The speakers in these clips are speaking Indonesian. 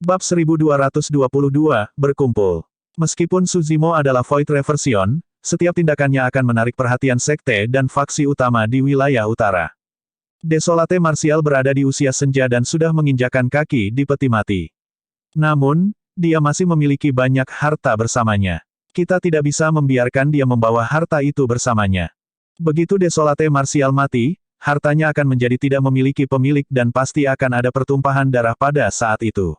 Bab 1222, Berkumpul. Meskipun Suzimo adalah Void Reversion, setiap tindakannya akan menarik perhatian sekte dan faksi utama di wilayah utara. Desolate Martial berada di usia senja dan sudah menginjakan kaki di peti mati. Namun, dia masih memiliki banyak harta bersamanya. Kita tidak bisa membiarkan dia membawa harta itu bersamanya. Begitu Desolate Martial mati, hartanya akan menjadi tidak memiliki pemilik dan pasti akan ada pertumpahan darah pada saat itu.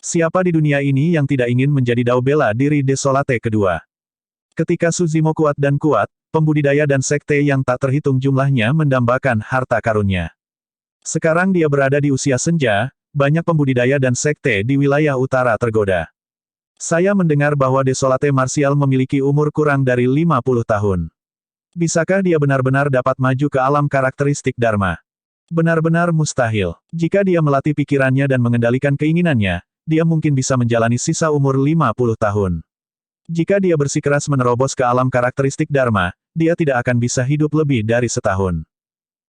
Siapa di dunia ini yang tidak ingin menjadi dao bela diri Desolate kedua? Ketika Suzimo kuat dan kuat, pembudidaya dan sekte yang tak terhitung jumlahnya mendambakan harta karunnya. Sekarang dia berada di usia senja, banyak pembudidaya dan sekte di wilayah utara tergoda. Saya mendengar bahwa Desolate Martial memiliki umur kurang dari 50 tahun. Bisakah dia benar-benar dapat maju ke alam karakteristik Dharma? Benar-benar mustahil. Jika dia melatih pikirannya dan mengendalikan keinginannya, dia mungkin bisa menjalani sisa umur 50 tahun. Jika dia bersikeras menerobos ke alam karakteristik Dharma, dia tidak akan bisa hidup lebih dari setahun.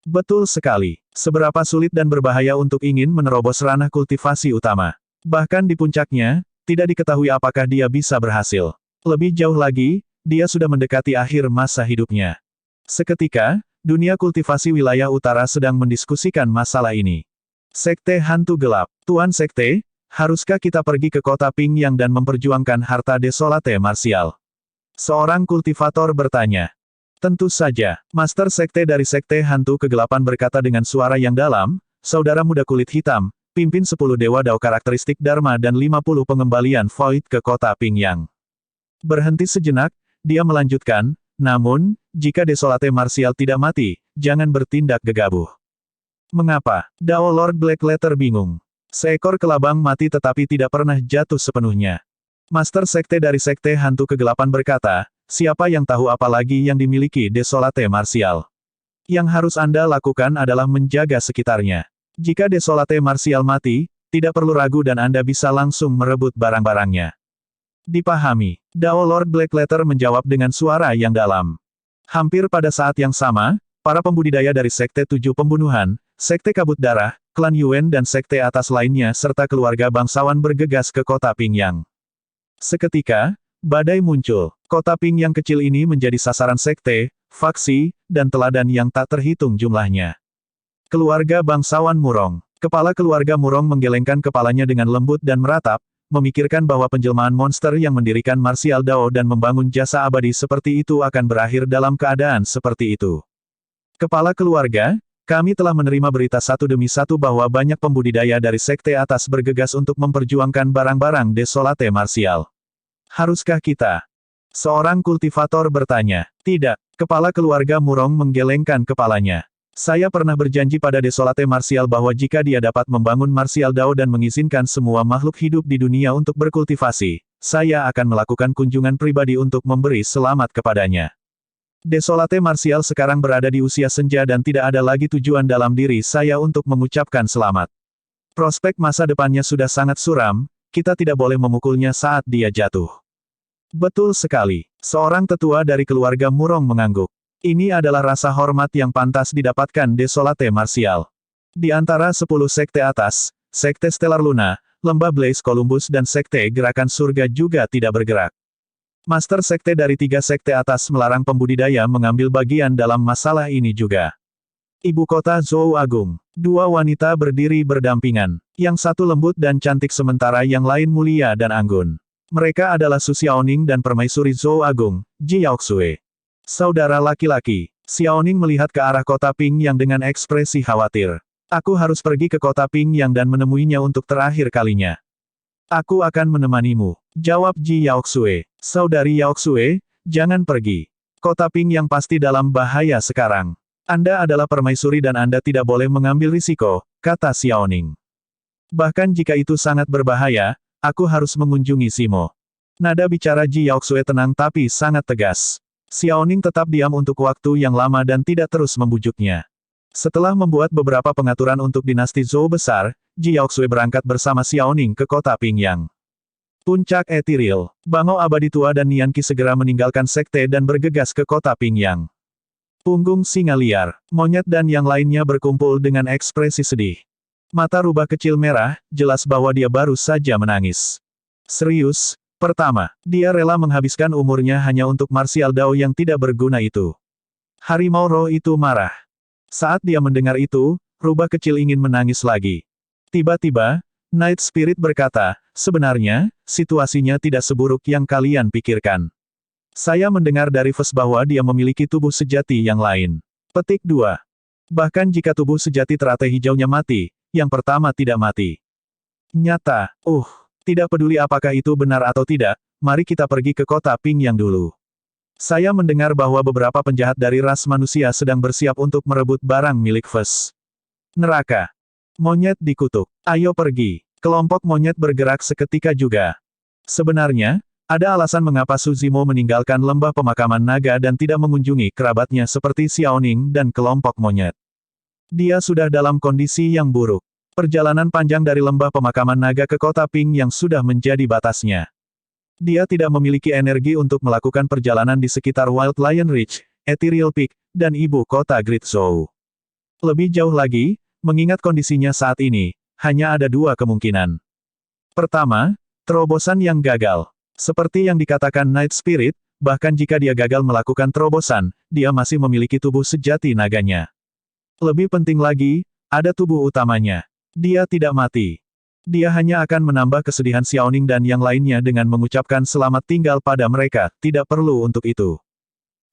Betul sekali. Seberapa sulit dan berbahaya untuk ingin menerobos ranah kultivasi utama. Bahkan di puncaknya, tidak diketahui apakah dia bisa berhasil. Lebih jauh lagi, dia sudah mendekati akhir masa hidupnya. Seketika, dunia kultivasi wilayah utara sedang mendiskusikan masalah ini. Sekte Hantu Gelap. Tuan Sekte, haruskah kita pergi ke kota Pingyang dan memperjuangkan harta Desolate Martial? Seorang kultivator bertanya. Tentu saja, Master Sekte dari Sekte Hantu Kegelapan berkata dengan suara yang dalam, saudara muda kulit hitam, pimpin 10 dewa dao karakteristik Dharma dan 50 pengembalian Void ke kota Pingyang. Berhenti sejenak, dia melanjutkan, namun, jika Desolate Martial tidak mati, jangan bertindak gegabah. Mengapa? Dao Lord Blackletter bingung. Seekor kelabang mati tetapi tidak pernah jatuh sepenuhnya. Master Sekte dari Sekte Hantu Kegelapan berkata, siapa yang tahu apa lagi yang dimiliki Desolate Martial? Yang harus Anda lakukan adalah menjaga sekitarnya. Jika Desolate Martial mati, tidak perlu ragu dan Anda bisa langsung merebut barang-barangnya. Dipahami. Dao Lord Blackletter menjawab dengan suara yang dalam. Hampir pada saat yang sama, para pembudidaya dari Sekte Tujuh Pembunuhan, Sekte Kabut Darah, Klan Yuan dan sekte atas lainnya serta keluarga bangsawan bergegas ke kota Pingyang. Seketika, badai muncul. Kota Pingyang kecil ini menjadi sasaran sekte, faksi, dan teladan yang tak terhitung jumlahnya. Keluarga bangsawan Murong. Kepala keluarga Murong menggelengkan kepalanya dengan lembut dan meratap, memikirkan bahwa penjelmaan monster yang mendirikan Martial Dao dan membangun jasa abadi seperti itu akan berakhir dalam keadaan seperti itu. Kepala keluarga, kami telah menerima berita satu demi satu bahwa banyak pembudidaya dari sekte atas bergegas untuk memperjuangkan barang-barang Desolate Martial. Haruskah kita? Seorang kultivator bertanya. Tidak. Kepala keluarga Murong menggelengkan kepalanya. Saya pernah berjanji pada Desolate Martial bahwa jika dia dapat membangun Martial Dao dan mengizinkan semua makhluk hidup di dunia untuk berkultivasi, saya akan melakukan kunjungan pribadi untuk memberi selamat kepadanya. Desolate Martial sekarang berada di usia senja dan tidak ada lagi tujuan dalam diri saya untuk mengucapkan selamat. Prospek masa depannya sudah sangat suram, kita tidak boleh memukulnya saat dia jatuh. Betul sekali. Seorang tetua dari keluarga Murong mengangguk. Ini adalah rasa hormat yang pantas didapatkan Desolate Martial. Di antara 10 sekte atas, Sekte Stellar Luna, Lembah Blaze Columbus dan Sekte Gerakan Surga juga tidak bergerak. Master Sekte dari 3 sekte atas melarang pembudidaya mengambil bagian dalam masalah ini juga. Ibu kota Zhou Agung. 2 wanita berdiri berdampingan. Yang satu lembut dan cantik sementara yang lain mulia dan anggun. Mereka adalah Su Xiaoning dan permaisuri Zhou Agung, Ji Yaoxue. Saudara laki-laki. Xiaoning melihat ke arah kota Pingyang dengan ekspresi khawatir. Aku harus pergi ke kota Pingyang dan menemuinya untuk terakhir kalinya. Aku akan menemanimu, jawab Ji Yaoxue. Saudari Yaoxue, jangan pergi. Kota Pingyang pasti dalam bahaya sekarang. Anda adalah permaisuri dan Anda tidak boleh mengambil risiko, kata Xiaoning. Bahkan jika itu sangat berbahaya, aku harus mengunjungi Simo. Nada bicara Ji Yaoxue tenang tapi sangat tegas. Xiaoning tetap diam untuk waktu yang lama dan tidak terus membujuknya. Setelah membuat beberapa pengaturan untuk dinasti Zhou besar, Ji Yaoxue berangkat bersama Xiaoning ke kota Pingyang. Puncak Ethereal, Bangau Abadi Tua dan Nianqi segera meninggalkan sekte dan bergegas ke kota Pingyang. Punggung singa liar, monyet dan yang lainnya berkumpul dengan ekspresi sedih. Mata rubah kecil merah, jelas bahwa dia baru saja menangis. Serius, pertama, dia rela menghabiskan umurnya hanya untuk martial Dao yang tidak berguna itu. Harimau roh itu marah. Saat dia mendengar itu, rubah kecil ingin menangis lagi. Tiba-tiba, Night Spirit berkata, sebenarnya, situasinya tidak seburuk yang kalian pikirkan. Saya mendengar dari Ves bahwa dia memiliki tubuh sejati yang lain. Petik 2. Bahkan jika tubuh sejati teratai hijaunya mati, yang pertama tidak mati. Nyata, tidak peduli apakah itu benar atau tidak, mari kita pergi ke kota Ping Yang dulu. Saya mendengar bahwa beberapa penjahat dari ras manusia sedang bersiap untuk merebut barang milik Ves. Neraka. Monyet dikutuk. Ayo pergi. Kelompok monyet bergerak seketika juga. Sebenarnya, ada alasan mengapa Suzimo meninggalkan lembah pemakaman naga dan tidak mengunjungi kerabatnya seperti Xiaoning dan kelompok monyet. Dia sudah dalam kondisi yang buruk. Perjalanan panjang dari lembah pemakaman naga ke kota Ping yang sudah menjadi batasnya. Dia tidak memiliki energi untuk melakukan perjalanan di sekitar Wild Lion Ridge, Ethereal Peak, dan ibu kota Great Zhou. Lebih jauh lagi, mengingat kondisinya saat ini, hanya ada dua kemungkinan. Pertama, terobosan yang gagal. Seperti yang dikatakan Night Spirit, bahkan jika dia gagal melakukan terobosan, dia masih memiliki tubuh sejati naganya. Lebih penting lagi, ada tubuh utamanya. Dia tidak mati. Dia hanya akan menambah kesedihan Xiaoning dan yang lainnya dengan mengucapkan selamat tinggal pada mereka, tidak perlu untuk itu.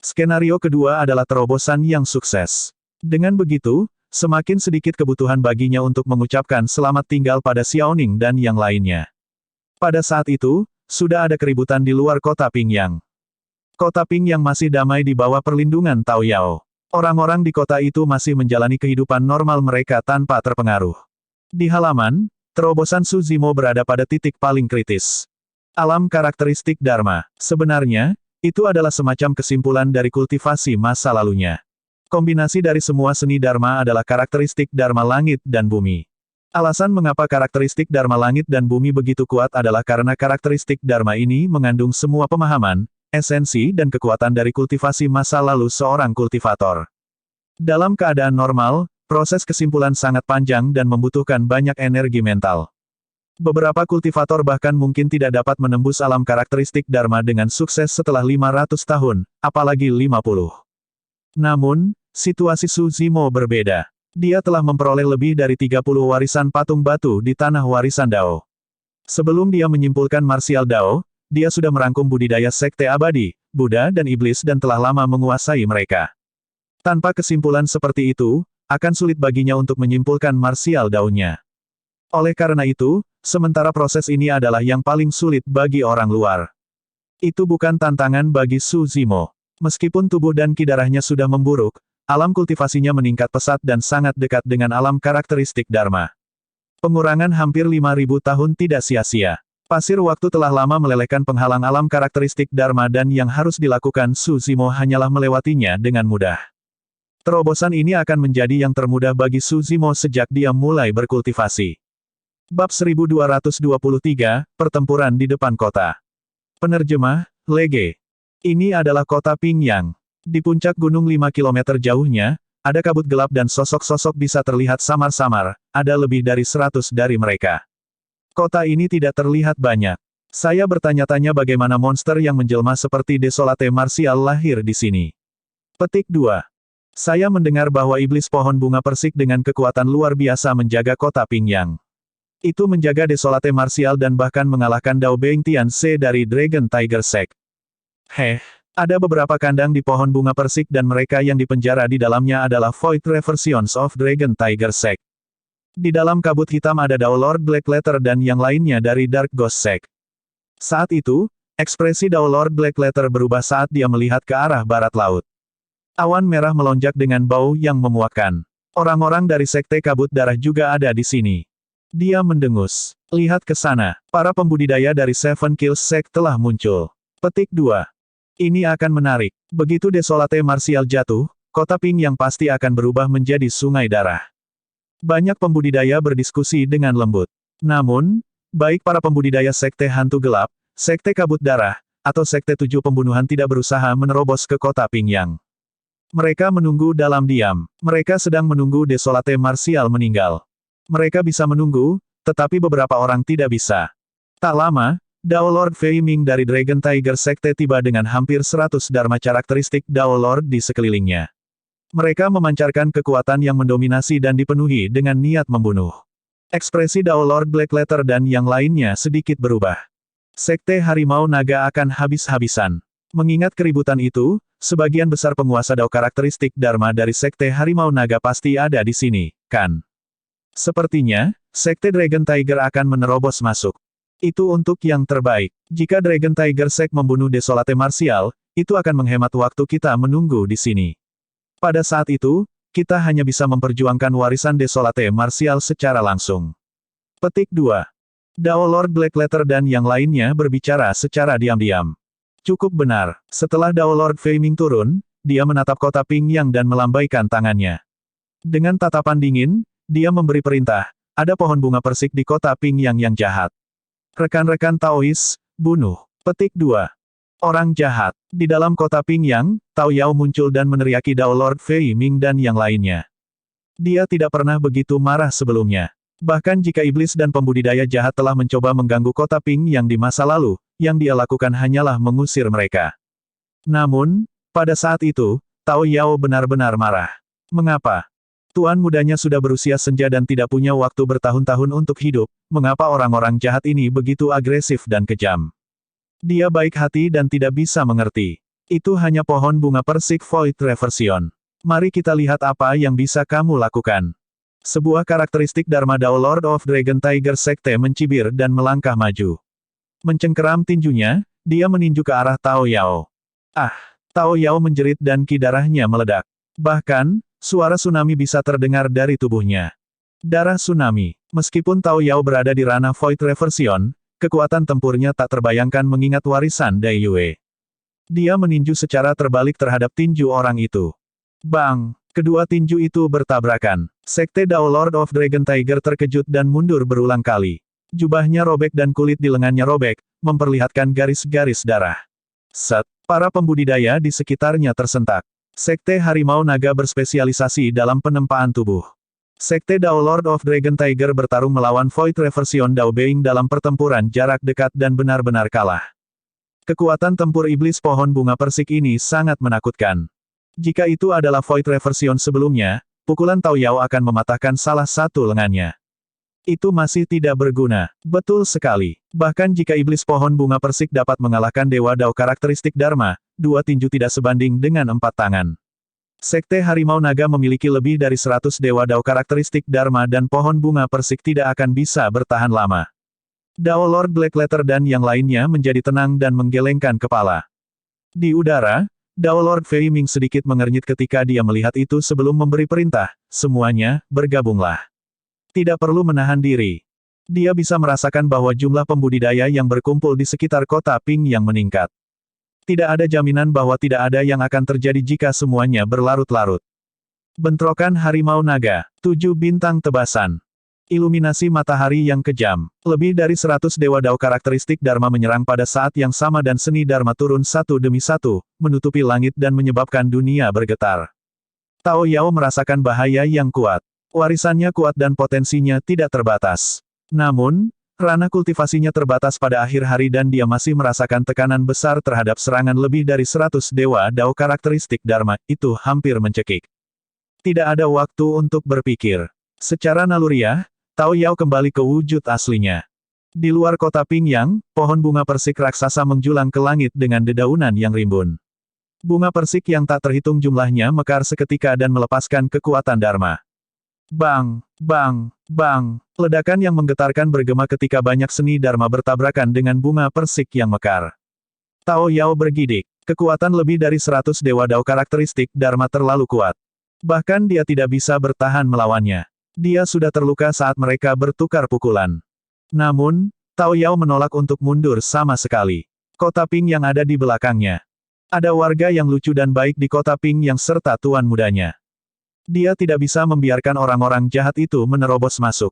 Skenario kedua adalah terobosan yang sukses. Dengan begitu, semakin sedikit kebutuhan baginya untuk mengucapkan selamat tinggal pada Xiaoning dan yang lainnya. Pada saat itu, sudah ada keributan di luar kota Ping Yang. Kota Ping Yang masih damai di bawah perlindungan Tao Yao. Orang-orang di kota itu masih menjalani kehidupan normal mereka tanpa terpengaruh. Di halaman, terobosan Suzimo berada pada titik paling kritis. Alam karakteristik Dharma. Sebenarnya, itu adalah semacam kesimpulan dari kultivasi masa lalunya. Kombinasi dari semua seni Dharma adalah karakteristik Dharma langit dan bumi. Alasan mengapa karakteristik Dharma langit dan bumi begitu kuat adalah karena karakteristik Dharma ini mengandung semua pemahaman, esensi dan kekuatan dari kultivasi masa lalu seorang kultivator. Dalam keadaan normal, proses kesimpulan sangat panjang dan membutuhkan banyak energi mental. Beberapa kultivator bahkan mungkin tidak dapat menembus alam karakteristik Dharma dengan sukses setelah 500 tahun, apalagi 50. Namun, situasi Suzimo berbeda. Dia telah memperoleh lebih dari 30 warisan patung batu di tanah warisan Dao. Sebelum dia menyimpulkan martial Dao, dia sudah merangkum budidaya sekte abadi, Buddha dan iblis dan telah lama menguasai mereka. Tanpa kesimpulan seperti itu, akan sulit baginya untuk menyimpulkan martial Dao-nya. Oleh karena itu, sementara proses ini adalah yang paling sulit bagi orang luar. Itu bukan tantangan bagi Suzimo. Meskipun tubuh dan ki darahnya sudah memburuk, alam kultivasinya meningkat pesat dan sangat dekat dengan alam karakteristik Dharma. Pengurangan hampir 5.000 tahun tidak sia-sia. Pasir waktu telah lama melelehkan penghalang alam karakteristik Dharma dan yang harus dilakukan Suzimo hanyalah melewatinya dengan mudah. Terobosan ini akan menjadi yang termudah bagi Suzimo sejak dia mulai berkultivasi. Bab 1223, Pertempuran di depan kota. Penerjemah, Lege. Ini adalah kota Ping Yang. Di puncak gunung 5 km jauhnya, ada kabut gelap dan sosok-sosok bisa terlihat samar-samar, ada lebih dari 100 dari mereka. Kota ini tidak terlihat banyak. Saya bertanya-tanya bagaimana monster yang menjelma seperti Desolate Martial lahir di sini. Petik 2. Saya mendengar bahwa iblis pohon bunga persik dengan kekuatan luar biasa menjaga kota Ping Yang. Itu menjaga Desolate Martial dan bahkan mengalahkan Dao Beng Tian Se dari Dragon Tiger Sect. Ada beberapa kandang di pohon bunga persik dan mereka yang dipenjara di dalamnya adalah Void Reversions of Dragon Tiger Sect. Di dalam kabut hitam ada Dao Lord Blackletter dan yang lainnya dari Dark Ghost Sect. Saat itu, ekspresi Dao Lord Blackletter berubah saat dia melihat ke arah barat laut. Awan merah melonjak dengan bau yang memuakkan. Orang-orang dari Sekte Kabut Darah juga ada di sini. Dia mendengus. Lihat ke sana. Para pembudidaya dari Seven Kills Sect telah muncul. Petik 2. Ini akan menarik. Begitu Desolate Martial jatuh, kota Ping Yang pasti akan berubah menjadi sungai darah. Banyak pembudidaya berdiskusi dengan lembut. Namun, baik para pembudidaya Sekte Hantu Gelap, Sekte Kabut Darah, atau Sekte 7 Pembunuhan tidak berusaha menerobos ke kota Ping Yang. Mereka menunggu dalam diam. Mereka sedang menunggu Desolate Martial meninggal. Mereka bisa menunggu, tetapi beberapa orang tidak bisa. Tak lama, Dao Lord Fei Ming dari Dragon Tiger Sekte tiba dengan hampir 100 dharma karakteristik Dao Lord di sekelilingnya. Mereka memancarkan kekuatan yang mendominasi dan dipenuhi dengan niat membunuh. Ekspresi Dao Lord Black Letter dan yang lainnya sedikit berubah. Sekte Harimau Naga akan habis-habisan. Mengingat keributan itu, sebagian besar penguasa Dao karakteristik Dharma dari Sekte Harimau Naga pasti ada di sini, kan? Sepertinya, Sekte Dragon Tiger akan menerobos masuk. Itu untuk yang terbaik. Jika Dragon Tiger Sect membunuh Desolate Martial, itu akan menghemat waktu kita menunggu di sini. Pada saat itu, kita hanya bisa memperjuangkan warisan Desolate Martial secara langsung. Petik 2. Dao Lord Black Letter dan yang lainnya berbicara secara diam-diam. Cukup benar. Setelah Dao Lord Fei Ming turun, dia menatap kota Ping Yang dan melambaikan tangannya. Dengan tatapan dingin, dia memberi perintah, ada pohon bunga persik di kota Ping Yang yang jahat. Rekan-rekan Taois, bunuh. Petik 2. Orang jahat. Di dalam kota Ping Yang, Tao Yao muncul dan meneriaki Dao Lord Fei Ming dan yang lainnya. Dia tidak pernah begitu marah sebelumnya. Bahkan jika iblis dan pembudidaya jahat telah mencoba mengganggu kota Ping Yang di masa lalu, yang dia lakukan hanyalah mengusir mereka. Namun, pada saat itu, Tao Yao benar-benar marah. Mengapa? Tuan mudanya sudah berusia senja dan tidak punya waktu bertahun-tahun untuk hidup, mengapa orang-orang jahat ini begitu agresif dan kejam? Dia baik hati dan tidak bisa mengerti. Itu hanya pohon bunga persik Void Reversion. Mari kita lihat apa yang bisa kamu lakukan. Sebuah karakteristik Dharma Dao Lord of Dragon Tiger Sekte mencibir dan melangkah maju. Mencengkeram tinjunya, dia meninju ke arah Tao Yao. Ah! Tao Yao menjerit dan ki darahnya meledak. Bahkan, suara tsunami bisa terdengar dari tubuhnya. Darah tsunami. Meskipun Tao Yao berada di ranah Void Reversion, kekuatan tempurnya tak terbayangkan mengingat warisan Dai Yue. Dia meninju secara terbalik terhadap tinju orang itu. Bang! Kedua tinju itu bertabrakan. Sekte Dao Lord of Dragon Tiger terkejut dan mundur berulang kali. Jubahnya robek dan kulit di lengannya robek, memperlihatkan garis-garis darah. Set! Para pembudidaya di sekitarnya tersentak. Sekte Harimau Naga berspesialisasi dalam penempaan tubuh. Sekte Dao Lord of Dragon Tiger bertarung melawan Void Reversion Dao Being dalam pertempuran jarak dekat dan benar-benar kalah. Kekuatan tempur iblis pohon bunga persik ini sangat menakutkan. Jika itu adalah Void Reversion sebelumnya, pukulan Tao Yao akan mematahkan salah satu lengannya. Itu masih tidak berguna. Betul sekali. Bahkan jika iblis pohon bunga persik dapat mengalahkan Dewa Dao karakteristik Dharma, dua tinju tidak sebanding dengan 4 tangan. Sekte Harimau Naga memiliki lebih dari 100 Dewa Dao karakteristik Dharma dan pohon bunga persik tidak akan bisa bertahan lama. Dao Lord Black Letter dan yang lainnya menjadi tenang dan menggelengkan kepala. Di udara, Dao Lord Fei Ming sedikit mengernyit ketika dia melihat itu sebelum memberi perintah, semuanya, bergabunglah. Tidak perlu menahan diri. Dia bisa merasakan bahwa jumlah pembudidaya yang berkumpul di sekitar kota Ping Yang meningkat. Tidak ada jaminan bahwa tidak ada yang akan terjadi jika semuanya berlarut-larut. Bentrokan Harimau Naga, 7 bintang tebasan. Iluminasi matahari yang kejam. Lebih dari 100 Dewa Dao karakteristik Dharma menyerang pada saat yang sama dan seni Dharma turun satu demi satu, menutupi langit dan menyebabkan dunia bergetar. Tao Yao merasakan bahaya yang kuat. Warisannya kuat dan potensinya tidak terbatas. Namun, ranah kultivasinya terbatas pada akhir hari dan dia masih merasakan tekanan besar terhadap serangan lebih dari 100 Dewa Dao karakteristik Dharma, itu hampir mencekik. Tidak ada waktu untuk berpikir. Secara naluriah, Tao Yao kembali ke wujud aslinya. Di luar kota Ping Yang, pohon bunga persik raksasa menjulang ke langit dengan dedaunan yang rimbun. Bunga persik yang tak terhitung jumlahnya mekar seketika dan melepaskan kekuatan Dharma. Bang! Bang! Bang! Ledakan yang menggetarkan bergema ketika banyak seni Dharma bertabrakan dengan bunga persik yang mekar. Tao Yao bergidik. Kekuatan lebih dari 100 Dewa Dao karakteristik Dharma terlalu kuat. Bahkan dia tidak bisa bertahan melawannya. Dia sudah terluka saat mereka bertukar pukulan. Namun, Tao Yao menolak untuk mundur sama sekali. Kota Ping yang ada di belakangnya. Ada warga yang lucu dan baik di kota Ping yang serta tuan mudanya. Dia tidak bisa membiarkan orang-orang jahat itu menerobos masuk.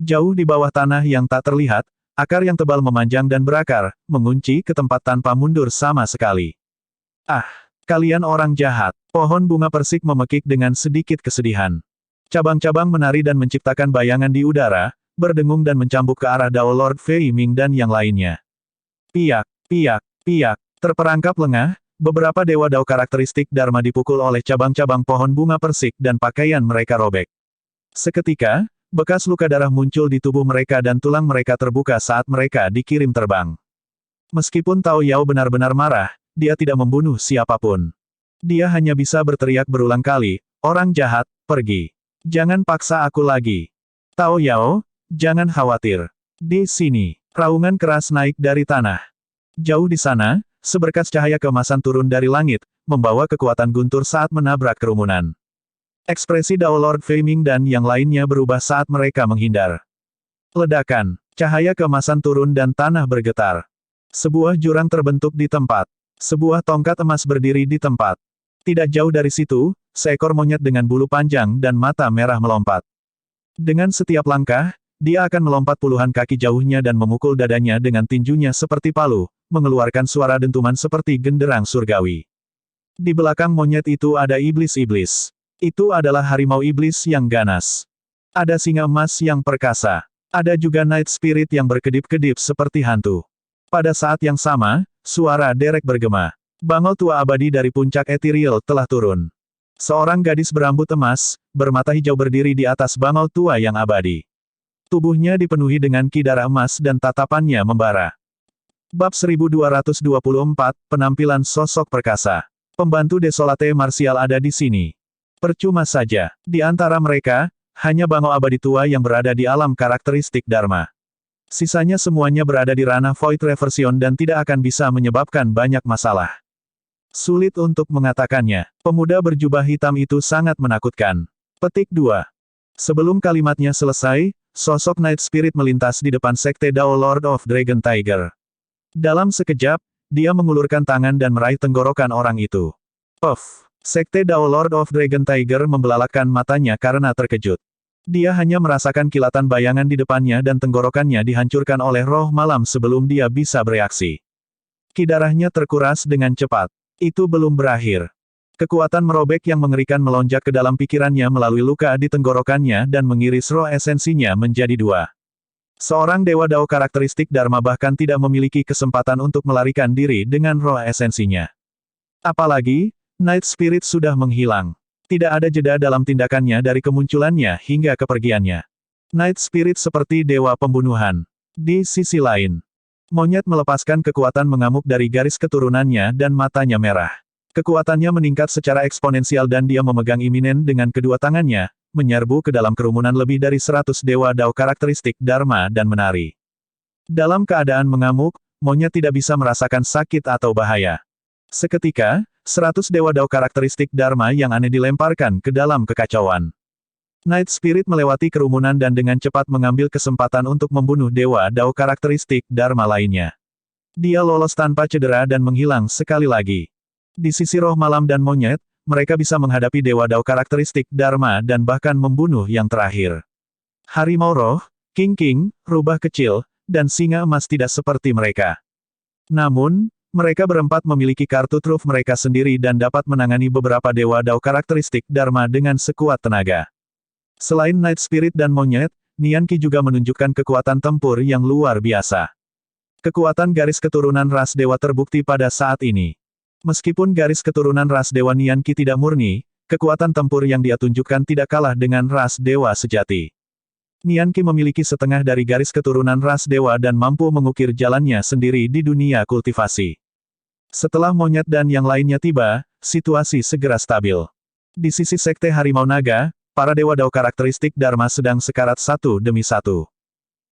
Jauh di bawah tanah yang tak terlihat, akar yang tebal memanjang dan berakar, mengunci ke tempat tanpa mundur sama sekali. Ah! Kalian orang jahat! Pohon bunga persik memekik dengan sedikit kesedihan. Cabang-cabang menari dan menciptakan bayangan di udara, berdengung dan mencambuk ke arah Dao Lord Fei Ming dan yang lainnya. Piak, piak, piak. Terperangkap lengah, beberapa dewa Dao karakteristik Dharma dipukul oleh cabang-cabang pohon bunga persik dan pakaian mereka robek. Seketika, bekas luka darah muncul di tubuh mereka dan tulang mereka terbuka saat mereka dikirim terbang. Meskipun Tao Yao benar-benar marah, dia tidak membunuh siapapun. Dia hanya bisa berteriak berulang kali, "Orang jahat, pergi. Jangan paksa aku lagi." Tao Yao, jangan khawatir. Di sini, raungan keras naik dari tanah. Jauh di sana, seberkas cahaya keemasan turun dari langit, membawa kekuatan guntur saat menabrak kerumunan. Ekspresi Dao Lord Fei Ming dan yang lainnya berubah saat mereka menghindar. Ledakan, cahaya keemasan turun dan tanah bergetar. Sebuah jurang terbentuk di tempat. Sebuah tongkat emas berdiri di tempat. Tidak jauh dari situ, seekor monyet dengan bulu panjang dan mata merah melompat. Dengan setiap langkah, dia akan melompat puluhan kaki jauhnya dan memukul dadanya dengan tinjunya seperti palu, mengeluarkan suara dentuman seperti genderang surgawi. Di belakang monyet itu ada iblis-iblis. Itu adalah harimau iblis yang ganas. Ada singa emas yang perkasa. Ada juga Night Spirit yang berkedip-kedip seperti hantu. Pada saat yang sama, suara derek bergema. Bangau tua abadi dari puncak ethereal telah turun. Seorang gadis berambut emas, bermata hijau berdiri di atas bangau tua yang abadi. Tubuhnya dipenuhi dengan ki darah emas dan tatapannya membara. Bab 1224, Penampilan Sosok Perkasa. Pembantu Desolate Martial ada di sini. Percuma saja, di antara mereka, hanya bangau abadi tua yang berada di alam karakteristik Dharma. Sisanya semuanya berada di ranah Void Reversion dan tidak akan bisa menyebabkan banyak masalah. Sulit untuk mengatakannya, pemuda berjubah hitam itu sangat menakutkan. Petik 2. Sebelum kalimatnya selesai, sosok Night Spirit melintas di depan sekte Dao Lord of Dragon Tiger. Dalam sekejap, dia mengulurkan tangan dan meraih tenggorokan orang itu. Puff! Sekte Dao Lord of Dragon Tiger membelalakkan matanya karena terkejut. Dia hanya merasakan kilatan bayangan di depannya dan tenggorokannya dihancurkan oleh roh malam sebelum dia bisa bereaksi. Ki darahnya terkuras dengan cepat. Itu belum berakhir. Kekuatan merobek yang mengerikan melonjak ke dalam pikirannya melalui luka di tenggorokannya dan mengiris roh esensinya menjadi dua. Seorang dewa Dao karakteristik Dharma bahkan tidak memiliki kesempatan untuk melarikan diri dengan roh esensinya. Apalagi, Night Spirit sudah menghilang. Tidak ada jeda dalam tindakannya dari kemunculannya hingga kepergiannya. Night Spirit seperti dewa pembunuhan. Di sisi lain, monyet melepaskan kekuatan mengamuk dari garis keturunannya dan matanya merah. Kekuatannya meningkat secara eksponensial dan dia memegang iminen dengan kedua tangannya, menyerbu ke dalam kerumunan lebih dari 100 dewa Dao karakteristik Dharma dan menari. Dalam keadaan mengamuk, monyet tidak bisa merasakan sakit atau bahaya. Seketika, 100 dewa Dao karakteristik Dharma yang aneh dilemparkan ke dalam kekacauan. Night Spirit melewati kerumunan dan dengan cepat mengambil kesempatan untuk membunuh dewa Dao karakteristik Dharma lainnya. Dia lolos tanpa cedera dan menghilang sekali lagi. Di sisi roh malam dan monyet, mereka bisa menghadapi dewa Dao karakteristik Dharma dan bahkan membunuh yang terakhir. Harimau roh, King, rubah kecil, dan singa emas tidak seperti mereka. Namun, mereka berempat memiliki kartu truf mereka sendiri dan dapat menangani beberapa dewa Dao karakteristik Dharma dengan sekuat tenaga. Selain Night Spirit dan monyet, Nian Qi juga menunjukkan kekuatan tempur yang luar biasa. Kekuatan garis keturunan ras dewa terbukti pada saat ini. Meskipun garis keturunan ras dewa Nian Qi tidak murni, kekuatan tempur yang dia tunjukkan tidak kalah dengan ras dewa sejati. Nian Qi memiliki setengah dari garis keturunan ras dewa dan mampu mengukir jalannya sendiri di dunia kultivasi. Setelah monyet dan yang lainnya tiba, situasi segera stabil. Di sisi sekte Harimau Naga, para dewa Dao karakteristik Dharma sedang sekarat satu demi satu.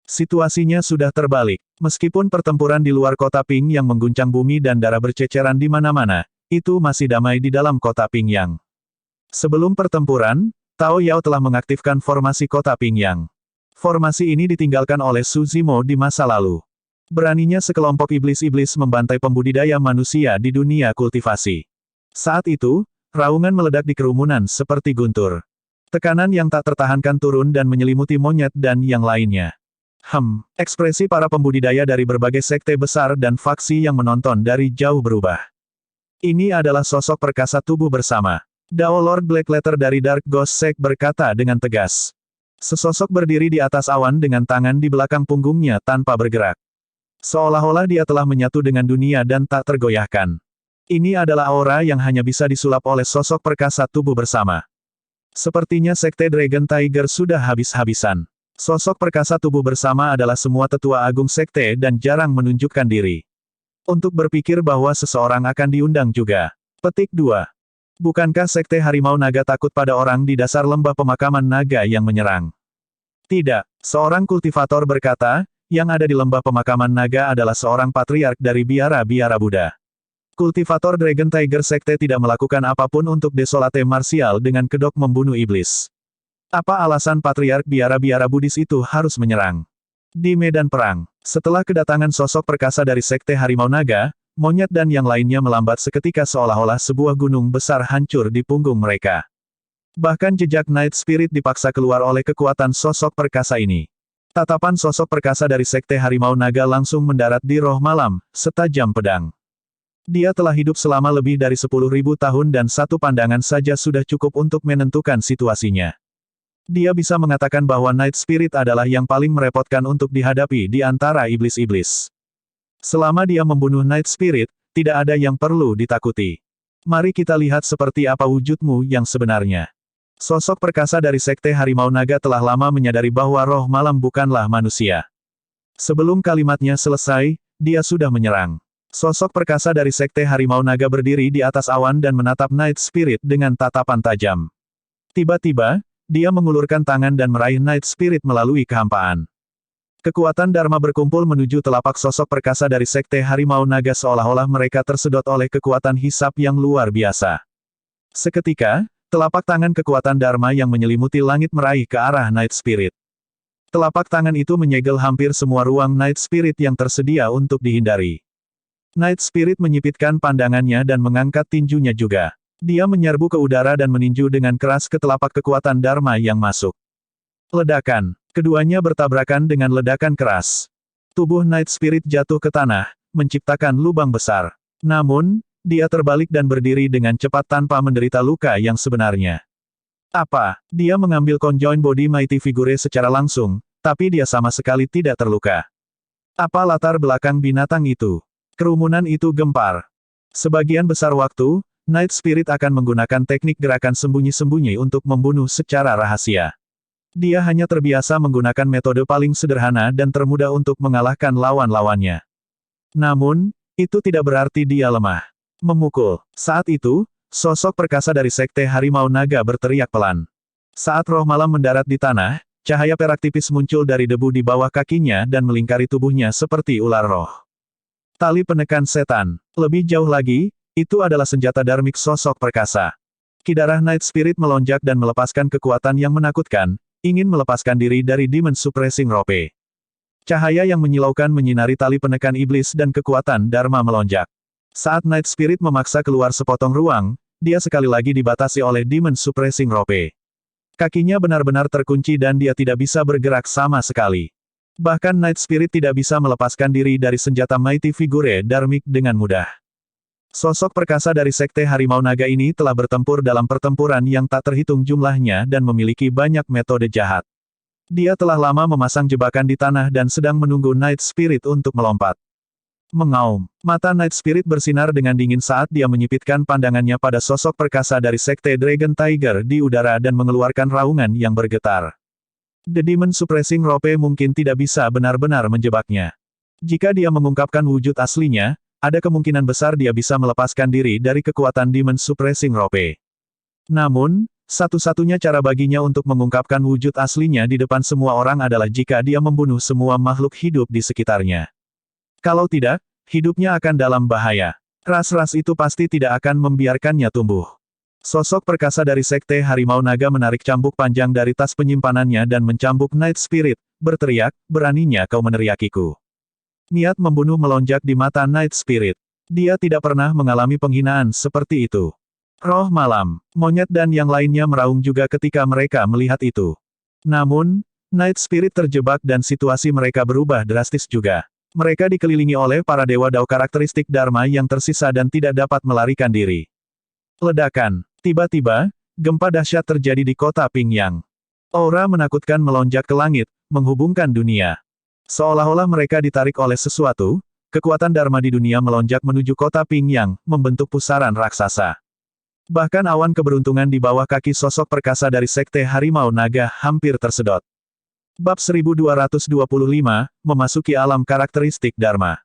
Situasinya sudah terbalik. Meskipun pertempuran di luar kota Ping yang mengguncang bumi dan darah berceceran di mana-mana, itu masih damai di dalam kota Pingyang. Sebelum pertempuran, Tao Yao telah mengaktifkan formasi kota Pingyang. Formasi ini ditinggalkan oleh Su Zimo di masa lalu. Beraninya sekelompok iblis-iblis membantai pembudidaya manusia di dunia kultivasi. Saat itu, raungan meledak di kerumunan seperti guntur. Tekanan yang tak tertahankan turun dan menyelimuti monyet dan yang lainnya. Ekspresi para pembudidaya dari berbagai sekte besar dan faksi yang menonton dari jauh berubah. Ini adalah sosok perkasa tubuh bersama. Dao Lord Blackletter dari Dark Ghost Sect berkata dengan tegas. Sesosok berdiri di atas awan dengan tangan di belakang punggungnya tanpa bergerak. Seolah-olah dia telah menyatu dengan dunia dan tak tergoyahkan. Ini adalah aura yang hanya bisa disulap oleh sosok perkasa tubuh bersama. Sepertinya Sekte Dragon Tiger sudah habis-habisan. Sosok perkasa tubuh bersama adalah semua tetua agung sekte dan jarang menunjukkan diri. Untuk berpikir bahwa seseorang akan diundang juga. Petik 2. Bukankah Sekte Harimau Naga takut pada orang di dasar lembah pemakaman naga yang menyerang? Tidak, seorang kultivator berkata, yang ada di lembah pemakaman naga adalah seorang patriark dari biara-biara Buddha. Kultivator Dragon Tiger Sekte tidak melakukan apapun untuk Desolate Martial dengan kedok membunuh iblis. Apa alasan patriark biara-biara Buddhis itu harus menyerang? Di medan perang, setelah kedatangan sosok perkasa dari Sekte Harimau Naga, monyet dan yang lainnya melambat seketika seolah-olah sebuah gunung besar hancur di punggung mereka. Bahkan jejak Night Spirit dipaksa keluar oleh kekuatan sosok perkasa ini. Tatapan sosok perkasa dari Sekte Harimau Naga langsung mendarat di roh malam, setajam pedang. Dia telah hidup selama lebih dari 10.000 tahun dan satu pandangan saja sudah cukup untuk menentukan situasinya. Dia bisa mengatakan bahwa Night Spirit adalah yang paling merepotkan untuk dihadapi di antara iblis-iblis. Selama dia membunuh Night Spirit, tidak ada yang perlu ditakuti. Mari kita lihat seperti apa wujudmu yang sebenarnya. Sosok perkasa dari Sekte Harimau Naga telah lama menyadari bahwa roh malam bukanlah manusia. Sebelum kalimatnya selesai, dia sudah menyerang. Sosok perkasa dari Sekte Harimau Naga berdiri di atas awan dan menatap Night Spirit dengan tatapan tajam. Tiba-tiba, dia mengulurkan tangan dan meraih Night Spirit melalui kehampaan. Kekuatan Dharma berkumpul menuju telapak sosok perkasa dari Sekte Harimau Naga seolah-olah mereka tersedot oleh kekuatan hisap yang luar biasa. Seketika, telapak tangan kekuatan Dharma yang menyelimuti langit meraih ke arah Night Spirit. Telapak tangan itu menyegel hampir semua ruang Night Spirit yang tersedia untuk dihindari. Night Spirit menyipitkan pandangannya dan mengangkat tinjunya juga. Dia menyerbu ke udara dan meninju dengan keras ke telapak kekuatan Dharma yang masuk. Ledakan. Keduanya bertabrakan dengan ledakan keras. Tubuh Night Spirit jatuh ke tanah, menciptakan lubang besar. Namun, dia terbalik dan berdiri dengan cepat tanpa menderita luka yang sebenarnya. Apa? Dia mengambil Conjoined Body Mighty Figure secara langsung, tapi dia sama sekali tidak terluka. Apa latar belakang binatang itu? Kerumunan itu gempar. Sebagian besar waktu, Night Spirit akan menggunakan teknik gerakan sembunyi-sembunyi untuk membunuh secara rahasia. Dia hanya terbiasa menggunakan metode paling sederhana dan termudah untuk mengalahkan lawan-lawannya. Namun, itu tidak berarti dia lemah. Memukul. Saat itu, sosok perkasa dari Sekte Harimau Naga berteriak pelan. Saat roh malam mendarat di tanah, cahaya perak tipis muncul dari debu di bawah kakinya dan melingkari tubuhnya seperti ular roh. Tali penekan setan. Lebih jauh lagi, itu adalah senjata dharmik sosok perkasa. Ki darah Night Spirit melonjak dan melepaskan kekuatan yang menakutkan, ingin melepaskan diri dari Demon Suppressing Rope. Cahaya yang menyilaukan menyinari tali penekan iblis dan kekuatan Dharma melonjak. Saat Night Spirit memaksa keluar sepotong ruang, dia sekali lagi dibatasi oleh Demon Suppressing Rope. Kakinya benar-benar terkunci dan dia tidak bisa bergerak sama sekali. Bahkan Night Spirit tidak bisa melepaskan diri dari senjata Mighty Figure Dharmic dengan mudah. Sosok perkasa dari Sekte Harimau Naga ini telah bertempur dalam pertempuran yang tak terhitung jumlahnya dan memiliki banyak metode jahat. Dia telah lama memasang jebakan di tanah dan sedang menunggu Night Spirit untuk melompat. Mengaum. Mata Night Spirit bersinar dengan dingin saat dia menyipitkan pandangannya pada sosok perkasa dari Sekte Dragon Tiger di udara dan mengeluarkan raungan yang bergetar. The Demon Suppressing Rope mungkin tidak bisa benar-benar menjebaknya. Jika dia mengungkapkan wujud aslinya, ada kemungkinan besar dia bisa melepaskan diri dari kekuatan Demon Suppressing Rope. Namun, satu-satunya cara baginya untuk mengungkapkan wujud aslinya di depan semua orang adalah jika dia membunuh semua makhluk hidup di sekitarnya. Kalau tidak, hidupnya akan dalam bahaya. Ras-ras itu pasti tidak akan membiarkannya tumbuh. Sosok perkasa dari Sekte Harimau Naga menarik cambuk panjang dari tas penyimpanannya dan mencambuk Night Spirit, berteriak, beraninya kau meneriakiku. Niat membunuh melonjak di mata Night Spirit. Dia tidak pernah mengalami penghinaan seperti itu. Roh malam, monyet dan yang lainnya meraung juga ketika mereka melihat itu. Namun, Night Spirit terjebak dan situasi mereka berubah drastis juga. Mereka dikelilingi oleh para dewa Dao karakteristik Dharma yang tersisa dan tidak dapat melarikan diri. Ledakan. Tiba-tiba, gempa dahsyat terjadi di kota Pingyang. Aura menakutkan melonjak ke langit, menghubungkan dunia. Seolah-olah mereka ditarik oleh sesuatu, kekuatan Dharma di dunia melonjak menuju kota Pingyang, membentuk pusaran raksasa. Bahkan awan keberuntungan di bawah kaki sosok perkasa dari Sekte Harimau Naga hampir tersedot. Bab 1225, memasuki alam karakteristik Dharma.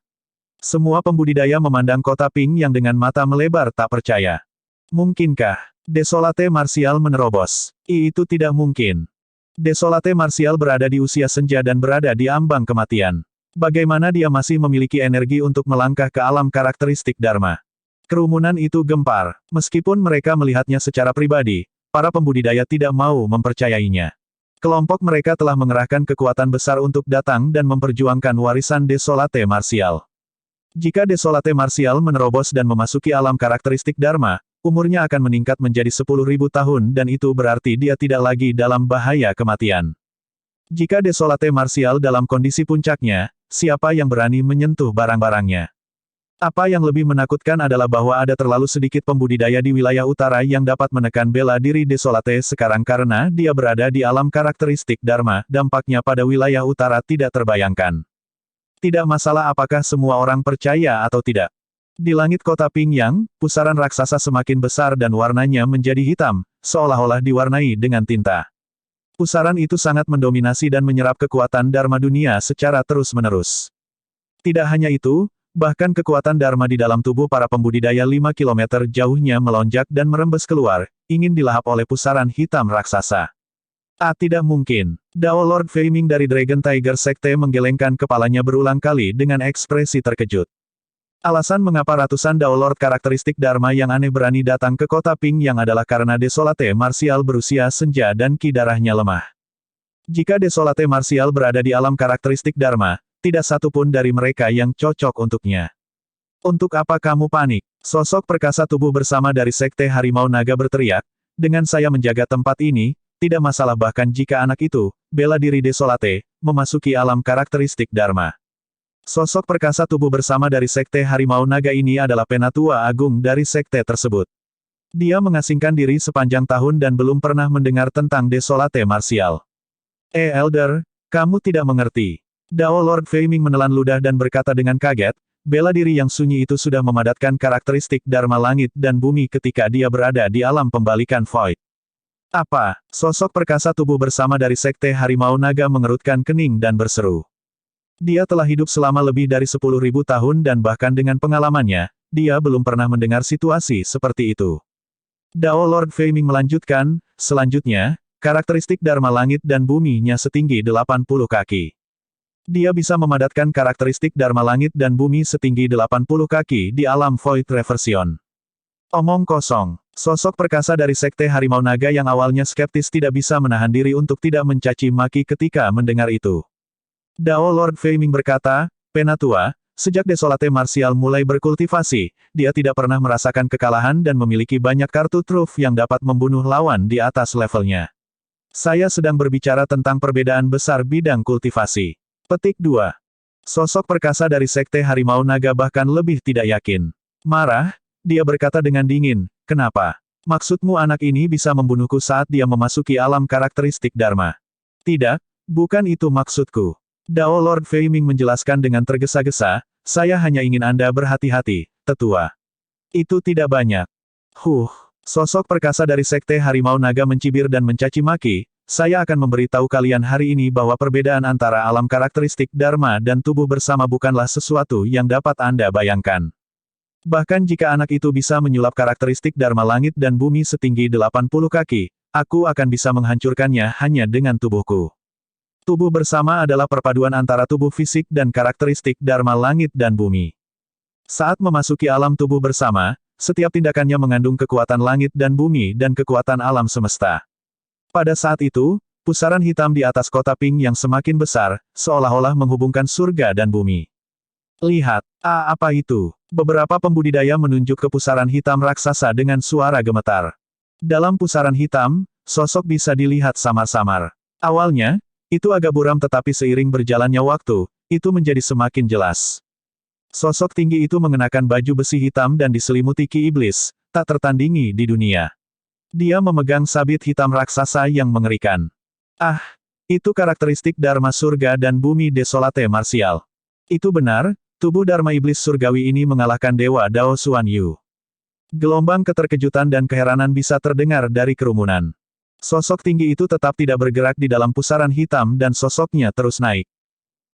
Semua pembudidaya memandang kota Pingyang dengan mata melebar tak percaya. Mungkinkah Desolate Martial menerobos? Itu tidak mungkin. Desolate Martial berada di usia senja dan berada di ambang kematian. Bagaimana dia masih memiliki energi untuk melangkah ke alam karakteristik Dharma? Kerumunan itu gempar. Meskipun mereka melihatnya secara pribadi, para pembudidaya tidak mau mempercayainya. Kelompok mereka telah mengerahkan kekuatan besar untuk datang dan memperjuangkan warisan Desolate Martial. Jika Desolate Martial menerobos dan memasuki alam karakteristik Dharma, umurnya akan meningkat menjadi 10.000 tahun dan itu berarti dia tidak lagi dalam bahaya kematian. Jika Desolate Martial dalam kondisi puncaknya, siapa yang berani menyentuh barang-barangnya? Apa yang lebih menakutkan adalah bahwa ada terlalu sedikit pembudidaya di wilayah utara yang dapat menekan bela diri Desolate sekarang karena dia berada di alam karakteristik Dharma, dampaknya pada wilayah utara tidak terbayangkan. Tidak masalah apakah semua orang percaya atau tidak. Di langit kota Pingyang, pusaran raksasa semakin besar dan warnanya menjadi hitam, seolah-olah diwarnai dengan tinta. Pusaran itu sangat mendominasi dan menyerap kekuatan Dharma dunia secara terus-menerus. Tidak hanya itu, bahkan kekuatan Dharma di dalam tubuh para pembudidaya 5 km jauhnya melonjak dan merembes keluar, ingin dilahap oleh pusaran hitam raksasa. Tidak mungkin. Dao Lord Feiming dari Dragon Tiger Sekte menggelengkan kepalanya berulang kali dengan ekspresi terkejut. Alasan mengapa ratusan Dao Lord karakteristik Dharma yang aneh berani datang ke kota Pingyang adalah karena Desolate Martial berusia senja dan ki darahnya lemah. Jika Desolate Martial berada di alam karakteristik Dharma, tidak satu pun dari mereka yang cocok untuknya. Untuk apa kamu panik? Sosok perkasa tubuh bersama dari Sekte Harimau Naga berteriak, dengan saya menjaga tempat ini, tidak masalah bahkan jika anak itu, bela diri Desolate, memasuki alam karakteristik Dharma. Sosok perkasa tubuh bersama dari Sekte Harimau Naga ini adalah penatua agung dari sekte tersebut. Dia mengasingkan diri sepanjang tahun dan belum pernah mendengar tentang Desolate Martial. Elder, kamu tidak mengerti. Dao Lord Feiming menelan ludah dan berkata dengan kaget, bela diri yang sunyi itu sudah memadatkan karakteristik Dharma langit dan bumi ketika dia berada di alam pembalikan Void. Apa? Sosok perkasa tubuh bersama dari Sekte Harimau Naga mengerutkan kening dan berseru. Dia telah hidup selama lebih dari 10.000 tahun dan bahkan dengan pengalamannya, dia belum pernah mendengar situasi seperti itu. Dao Lord Feiming melanjutkan, selanjutnya, karakteristik Dharma langit dan bumi-nya setinggi 80 kaki. Dia bisa memadatkan karakteristik Dharma langit dan bumi setinggi 80 kaki di alam Void Reversion. Omong kosong. Sosok perkasa dari Sekte Harimau Naga yang awalnya skeptis tidak bisa menahan diri untuk tidak mencaci maki ketika mendengar itu. Dao Lord Feiming berkata, Penatua, sejak Desolate Martial mulai berkultivasi, dia tidak pernah merasakan kekalahan dan memiliki banyak kartu truf yang dapat membunuh lawan di atas levelnya. Saya sedang berbicara tentang perbedaan besar bidang kultivasi. Petik 2. Sosok perkasa dari Sekte Harimau Naga bahkan lebih tidak yakin. Marah, dia berkata dengan dingin, kenapa? Maksudmu anak ini bisa membunuhku saat dia memasuki alam karakteristik Dharma? Tidak, bukan itu maksudku. Dao Lord Feiming menjelaskan dengan tergesa-gesa, saya hanya ingin Anda berhati-hati, tetua. Itu tidak banyak. Sosok perkasa dari Sekte Harimau Naga mencibir dan mencaci maki, saya akan memberitahu kalian hari ini bahwa perbedaan antara alam karakteristik Dharma dan tubuh bersama bukanlah sesuatu yang dapat Anda bayangkan. Bahkan jika anak itu bisa menyulap karakteristik Dharma langit dan bumi setinggi 80 kaki, aku akan bisa menghancurkannya hanya dengan tubuhku. Tubuh bersama adalah perpaduan antara tubuh fisik dan karakteristik Dharma langit dan bumi. Saat memasuki alam tubuh bersama, setiap tindakannya mengandung kekuatan langit dan bumi dan kekuatan alam semesta. Pada saat itu, pusaran hitam di atas kota Ping yang semakin besar, seolah-olah menghubungkan surga dan bumi. Lihat, apa itu? Beberapa pembudidaya menunjuk ke pusaran hitam raksasa dengan suara gemetar. Dalam pusaran hitam, sosok bisa dilihat samar-samar. Awalnya, itu agak buram tetapi seiring berjalannya waktu, itu menjadi semakin jelas. Sosok tinggi itu mengenakan baju besi hitam dan diselimuti ki iblis, tak tertandingi di dunia. Dia memegang sabit hitam raksasa yang mengerikan. Ah, itu karakteristik Dharma Surga dan Bumi Desolate Martial. Itu benar, tubuh Dharma Iblis Surgawi ini mengalahkan Dewa Dao Xuan Yu. Gelombang keterkejutan dan keheranan bisa terdengar dari kerumunan. Sosok tinggi itu tetap tidak bergerak di dalam pusaran hitam dan sosoknya terus naik.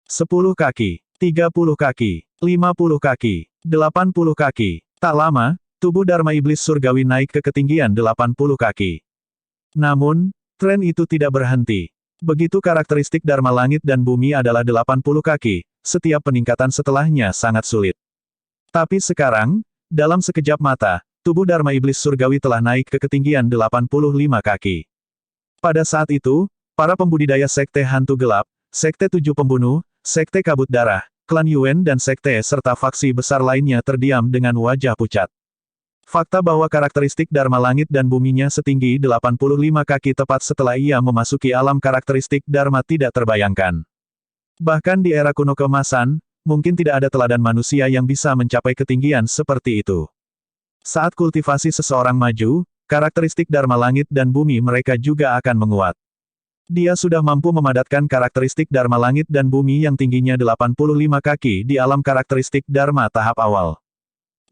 10 kaki, 30 kaki, 50 kaki, 80 kaki. Tak lama, tubuh Dharma Iblis Surgawi naik ke ketinggian 80 kaki. Namun, tren itu tidak berhenti. Begitu karakteristik Dharma Langit dan Bumi adalah 80 kaki, setiap peningkatan setelahnya sangat sulit. Tapi sekarang, dalam sekejap mata, tubuh Dharma Iblis Surgawi telah naik ke ketinggian 85 kaki. Pada saat itu, para pembudidaya Sekte Hantu Gelap, Sekte Tujuh Pembunuh, Sekte Kabut Darah, Klan Yuan dan Sekte serta faksi besar lainnya terdiam dengan wajah pucat. Fakta bahwa karakteristik Dharma Langit dan Buminya setinggi 85 kaki tepat setelah ia memasuki alam karakteristik Dharma tidak terbayangkan. Bahkan di era kuno keemasan, mungkin tidak ada teladan manusia yang bisa mencapai ketinggian seperti itu. Saat kultivasi seseorang maju, karakteristik Dharma Langit dan Bumi mereka juga akan menguat. Dia sudah mampu memadatkan karakteristik Dharma Langit dan Bumi yang tingginya 85 kaki di alam karakteristik Dharma tahap awal.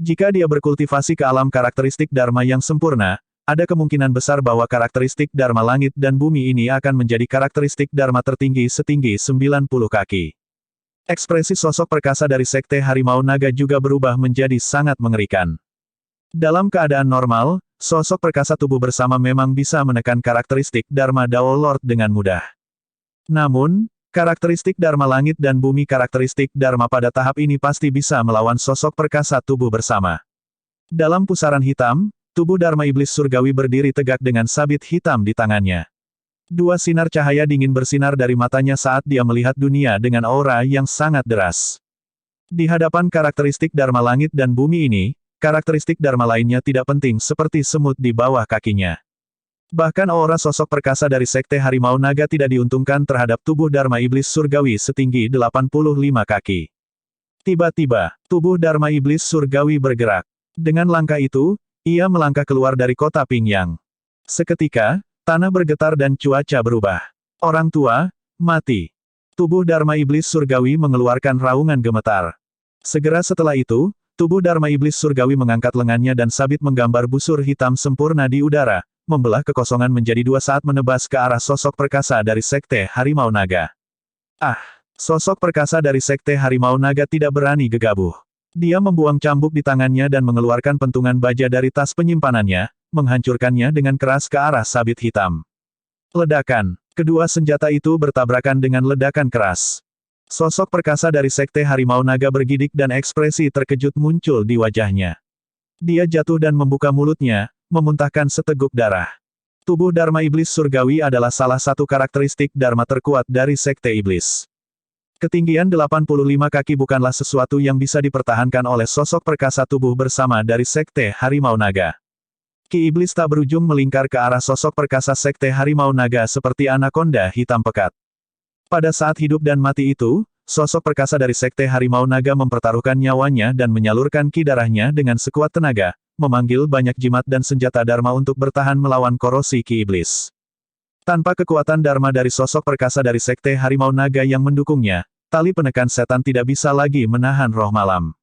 Jika dia berkultivasi ke alam karakteristik Dharma yang sempurna, ada kemungkinan besar bahwa karakteristik Dharma Langit dan Bumi ini akan menjadi karakteristik Dharma tertinggi setinggi 90 kaki. Ekspresi sosok perkasa dari Sekte Harimau Naga juga berubah menjadi sangat mengerikan. Dalam keadaan normal, sosok perkasa tubuh bersama memang bisa menekan karakteristik Dharma Dao Lord dengan mudah. Namun, karakteristik Dharma Langit dan Bumi karakteristik Dharma pada tahap ini pasti bisa melawan sosok perkasa tubuh bersama. Dalam pusaran hitam, tubuh Dharma Iblis Surgawi berdiri tegak dengan sabit hitam di tangannya. Dua sinar cahaya dingin bersinar dari matanya saat dia melihat dunia dengan aura yang sangat deras. Di hadapan karakteristik Dharma Langit dan Bumi ini, karakteristik Dharma lainnya tidak penting seperti semut di bawah kakinya. Bahkan aura sosok perkasa dari Sekte Harimau Naga tidak diuntungkan terhadap tubuh Dharma Iblis Surgawi setinggi 85 kaki. Tiba-tiba, tubuh Dharma Iblis Surgawi bergerak. Dengan langkah itu, ia melangkah keluar dari kota Pingyang. Seketika, tanah bergetar dan cuaca berubah. Orang tua, mati. Tubuh Dharma Iblis Surgawi mengeluarkan raungan gemetar. Segera setelah itu, tubuh Dharma Iblis Surgawi mengangkat lengannya dan sabit menggambar busur hitam sempurna di udara, membelah kekosongan menjadi dua saat menebas ke arah sosok perkasa dari Sekte Harimau Naga. Ah! Sosok perkasa dari Sekte Harimau Naga tidak berani gegabah. Dia membuang cambuk di tangannya dan mengeluarkan pentungan baja dari tas penyimpanannya, menghancurkannya dengan keras ke arah sabit hitam. Ledakan. Kedua senjata itu bertabrakan dengan ledakan keras. Sosok perkasa dari Sekte Harimau Naga bergidik dan ekspresi terkejut muncul di wajahnya. Dia jatuh dan membuka mulutnya, memuntahkan seteguk darah. Tubuh Dharma Iblis Surgawi adalah salah satu karakteristik Dharma terkuat dari Sekte Iblis. Ketinggian 85 kaki bukanlah sesuatu yang bisa dipertahankan oleh sosok perkasa tubuh bersama dari Sekte Harimau Naga. Ki Iblis tak berujung melingkar ke arah sosok perkasa Sekte Harimau Naga seperti anakonda hitam pekat. Pada saat hidup dan mati itu, sosok perkasa dari Sekte Harimau Naga mempertaruhkan nyawanya dan menyalurkan ki darahnya dengan sekuat tenaga, memanggil banyak jimat dan senjata Dharma untuk bertahan melawan korosi Ki Iblis. Tanpa kekuatan Dharma dari sosok perkasa dari Sekte Harimau Naga yang mendukungnya, tali penekan setan tidak bisa lagi menahan roh malam.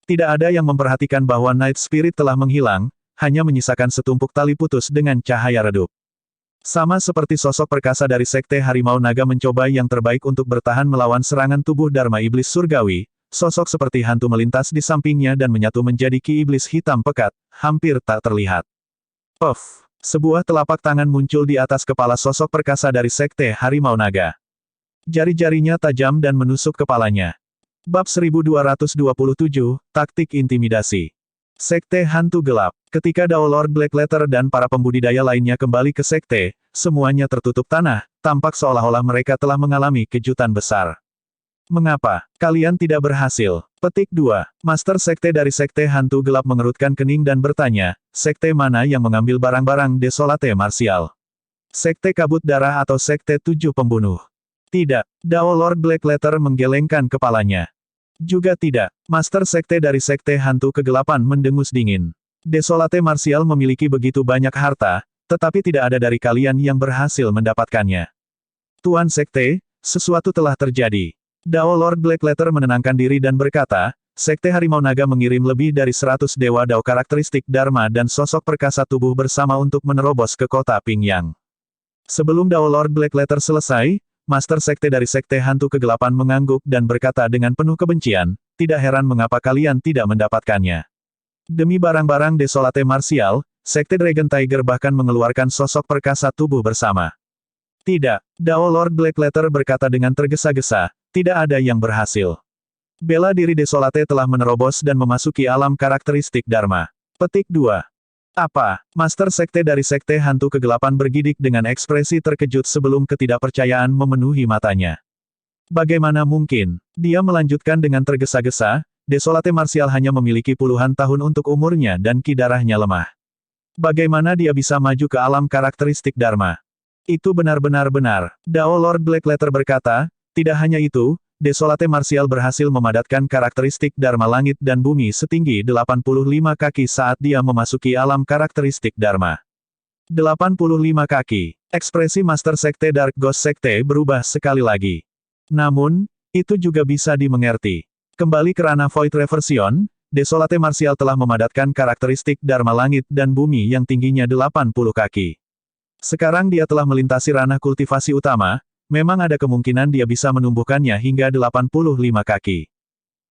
Tidak ada yang memperhatikan bahwa Night Spirit telah menghilang, hanya menyisakan setumpuk tali putus dengan cahaya redup. Sama seperti sosok perkasa dari Sekte Harimau Naga mencoba yang terbaik untuk bertahan melawan serangan tubuh Dharma Iblis Surgawi, sosok seperti hantu melintas di sampingnya dan menyatu menjadi Ki Iblis hitam pekat, hampir tak terlihat. Puff! Sebuah telapak tangan muncul di atas kepala sosok perkasa dari Sekte Harimau Naga. Jari-jarinya tajam dan menusuk kepalanya. Bab 1227, Taktik Intimidasi. Sekte Hantu Gelap. Ketika Dao Lord Blackletter dan para pembudidaya lainnya kembali ke sekte, semuanya tertutup tanah, tampak seolah-olah mereka telah mengalami kejutan besar. Mengapa kalian tidak berhasil? Petik 2. Master Sekte dari Sekte Hantu Gelap mengerutkan kening dan bertanya, sekte mana yang mengambil barang-barang Desolate Martial? Sekte Kabut Darah atau Sekte Tujuh Pembunuh? Tidak. Dao Lord Blackletter menggelengkan kepalanya. Juga tidak. Master Sekte dari Sekte Hantu Kegelapan mendengus dingin. Desolate Martial memiliki begitu banyak harta, tetapi tidak ada dari kalian yang berhasil mendapatkannya. Tuan Sekte, sesuatu telah terjadi. Dao Lord Blackletter menenangkan diri dan berkata, Sekte Harimau Naga mengirim lebih dari 100 dewa Dao karakteristik Dharma dan sosok perkasa tubuh bersama untuk menerobos ke kota Pingyang. Sebelum Dao Lord Blackletter selesai, Master Sekte dari Sekte Hantu Kegelapan mengangguk dan berkata dengan penuh kebencian, tidak heran mengapa kalian tidak mendapatkannya. Demi barang-barang desolate marsial, Sekte Dragon Tiger bahkan mengeluarkan sosok perkasa tubuh bersama. Tidak, Dao Lord Blackletter berkata dengan tergesa-gesa, tidak ada yang berhasil. Bela diri desolate telah menerobos dan memasuki alam karakteristik Dharma. Petik 2. Apa? Master Sekte dari Sekte Hantu Kegelapan bergidik dengan ekspresi terkejut sebelum ketidakpercayaan memenuhi matanya. Bagaimana mungkin? Dia melanjutkan dengan tergesa-gesa, desolate marsial hanya memiliki puluhan tahun untuk umurnya dan ki darahnya lemah. Bagaimana dia bisa maju ke alam karakteristik Dharma? Itu benar-benar benar. Dao Lord Blackletter berkata, tidak hanya itu, desolate marsial berhasil memadatkan karakteristik Dharma langit dan bumi setinggi 85 kaki saat dia memasuki alam karakteristik Dharma. 85 kaki. Ekspresi Master Sekte Dark Ghost Sekte berubah sekali lagi. Namun, itu juga bisa dimengerti. Kembali ke ranah Void Reversion, desolate marsial telah memadatkan karakteristik Dharma langit dan bumi yang tingginya 80 kaki. Sekarang dia telah melintasi ranah kultivasi utama, memang ada kemungkinan dia bisa menumbuhkannya hingga 85 kaki.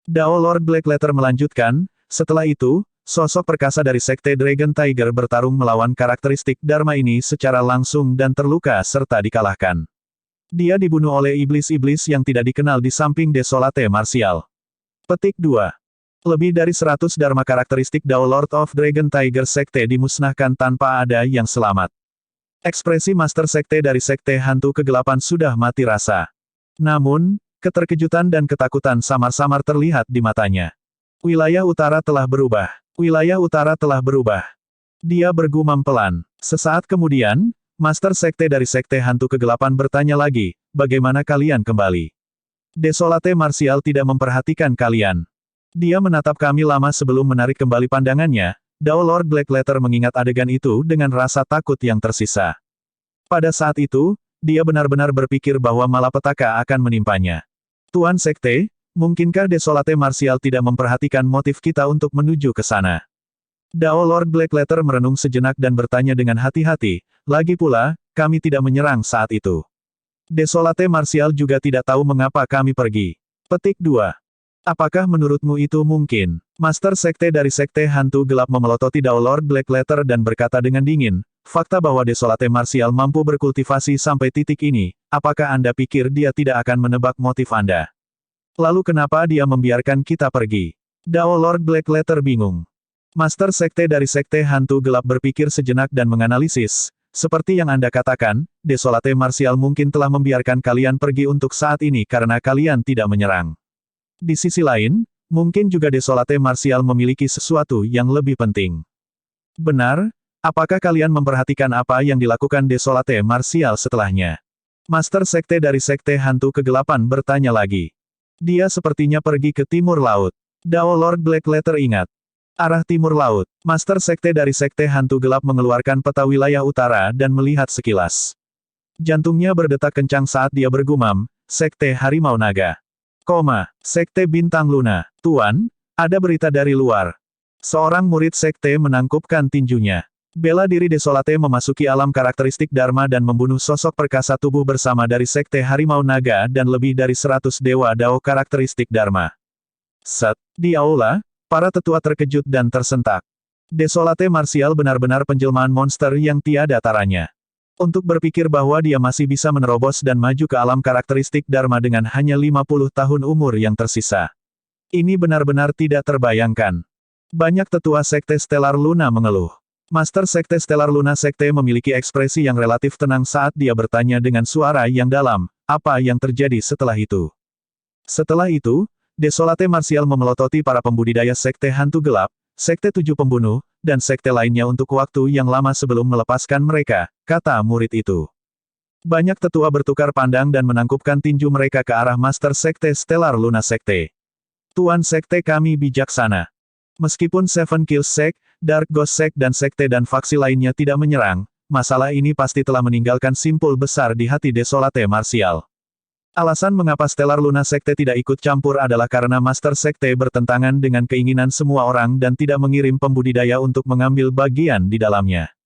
Dao Lord Blackletter melanjutkan, setelah itu, sosok perkasa dari Sekte Dragon Tiger bertarung melawan karakteristik Dharma ini secara langsung dan terluka serta dikalahkan. Dia dibunuh oleh iblis-iblis yang tidak dikenal di samping desolate marsial. Petik 2. Lebih dari 100 Dharma karakteristik Dao Lord of Dragon Tiger Sekte dimusnahkan tanpa ada yang selamat. Ekspresi Master Sekte dari Sekte Hantu Kegelapan sudah mati rasa. Namun, keterkejutan dan ketakutan samar-samar terlihat di matanya. Wilayah utara telah berubah. Wilayah utara telah berubah. Dia bergumam pelan. Sesaat kemudian, Master Sekte dari Sekte Hantu Kegelapan bertanya lagi, bagaimana kalian kembali? Desolate Martial tidak memperhatikan kalian. Dia menatap kami lama sebelum menarik kembali pandangannya. Dao Lord Blackletter mengingat adegan itu dengan rasa takut yang tersisa. Pada saat itu, dia benar-benar berpikir bahwa malapetaka akan menimpanya. Tuan Sekte, mungkinkah Desolate Martial tidak memperhatikan motif kita untuk menuju ke sana? Dao Lord Blackletter merenung sejenak dan bertanya dengan hati-hati, lagi pula, kami tidak menyerang saat itu. Desolate Martial juga tidak tahu mengapa kami pergi. Petik 2. Apakah menurutmu itu mungkin? Master Sekte dari Sekte Hantu Gelap memelototi Dao Lord Blackletter dan berkata dengan dingin, fakta bahwa Desolate Martial mampu berkultivasi sampai titik ini, apakah Anda pikir dia tidak akan menebak motif Anda? Lalu kenapa dia membiarkan kita pergi? Dao Lord Blackletter bingung. Master Sekte dari Sekte Hantu Gelap berpikir sejenak dan menganalisis, seperti yang Anda katakan, Desolate Martial mungkin telah membiarkan kalian pergi untuk saat ini karena kalian tidak menyerang. Di sisi lain, mungkin juga Desolate Martial memiliki sesuatu yang lebih penting. Benar, apakah kalian memperhatikan apa yang dilakukan Desolate Martial setelahnya? Master Sekte dari Sekte Hantu Kegelapan bertanya lagi. Dia sepertinya pergi ke timur laut. Dao Lord Blackletter ingat. Arah timur laut. Master Sekte dari Sekte Hantu Gelap mengeluarkan peta wilayah utara dan melihat sekilas. Jantungnya berdetak kencang saat dia bergumam, Sekte Harimau Naga. Sekte Bintang Luna. Tuan, ada berita dari luar. Seorang murid Sekte menangkupkan tinjunya. Bela diri Desolate memasuki alam karakteristik Dharma dan membunuh sosok perkasa tubuh bersama dari Sekte Harimau Naga dan lebih dari 100 dewa Dao karakteristik Dharma. Di aula, para tetua terkejut dan tersentak. Desolate Martial benar-benar penjelmaan monster yang tiada taranya. Untuk berpikir bahwa dia masih bisa menerobos dan maju ke alam karakteristik Dharma dengan hanya 50 tahun umur yang tersisa. Ini benar-benar tidak terbayangkan. Banyak tetua Sekte Stellar Luna mengeluh. Master Sekte Stellar Luna Sekte memiliki ekspresi yang relatif tenang saat dia bertanya dengan suara yang dalam, apa yang terjadi setelah itu? Setelah itu, Desolate Martial memelototi para pembudidaya Sekte Hantu Gelap, Sekte Tujuh Pembunuh, dan sekte lainnya untuk waktu yang lama sebelum melepaskan mereka, kata murid itu. Banyak tetua bertukar pandang dan menangkupkan tinju mereka ke arah Master Sekte Stellar Luna Sekte. Tuan Sekte kami bijaksana. Meskipun Seven Kills Sect, Dark Ghost Sect dan sekte dan faksi lainnya tidak menyerang, masalah ini pasti telah meninggalkan simpul besar di hati Desolate Martial. Alasan mengapa Stellar Luna Sekte tidak ikut campur adalah karena Master Sekte bertentangan dengan keinginan semua orang dan tidak mengirim pembudidaya untuk mengambil bagian di dalamnya.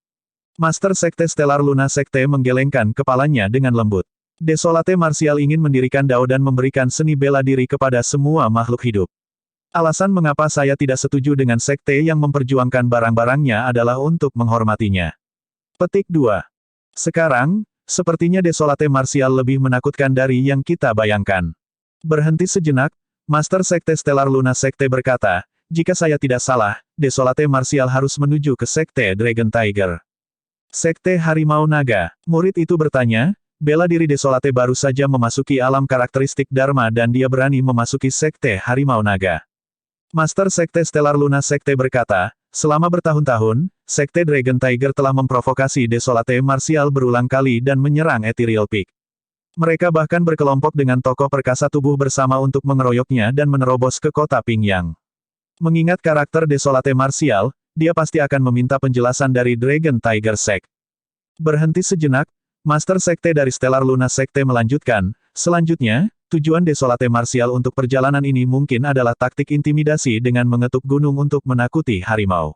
Master Sekte Stellar Luna Sekte menggelengkan kepalanya dengan lembut. Desolate Martial ingin mendirikan Dao dan memberikan seni bela diri kepada semua makhluk hidup. Alasan mengapa saya tidak setuju dengan sekte yang memperjuangkan barang-barangnya adalah untuk menghormatinya. Petik 2. Sekarang, sepertinya Desolate Martial lebih menakutkan dari yang kita bayangkan. Berhenti sejenak, Master Sekte Stellar Luna Sekte berkata, jika saya tidak salah, Desolate Martial harus menuju ke Sekte Dragon Tiger. Sekte Harimau Naga. Murid itu bertanya, bela diri Desolate baru saja memasuki alam karakteristik Dharma dan dia berani memasuki Sekte Harimau Naga. Master Sekte Stellar Luna Sekte berkata, selama bertahun-tahun, Sekte Dragon Tiger telah memprovokasi Desolate Martial berulang kali dan menyerang Ethereal Peak. Mereka bahkan berkelompok dengan tokoh perkasa tubuh bersama untuk mengeroyoknya dan menerobos ke kota Pingyang. Mengingat karakter Desolate Martial, dia pasti akan meminta penjelasan dari Dragon Tiger Sect. Berhenti sejenak, Master Sekte dari Stellar Luna Sekte melanjutkan, selanjutnya, tujuan Desolate Martial untuk perjalanan ini mungkin adalah taktik intimidasi dengan mengetuk gunung untuk menakuti harimau.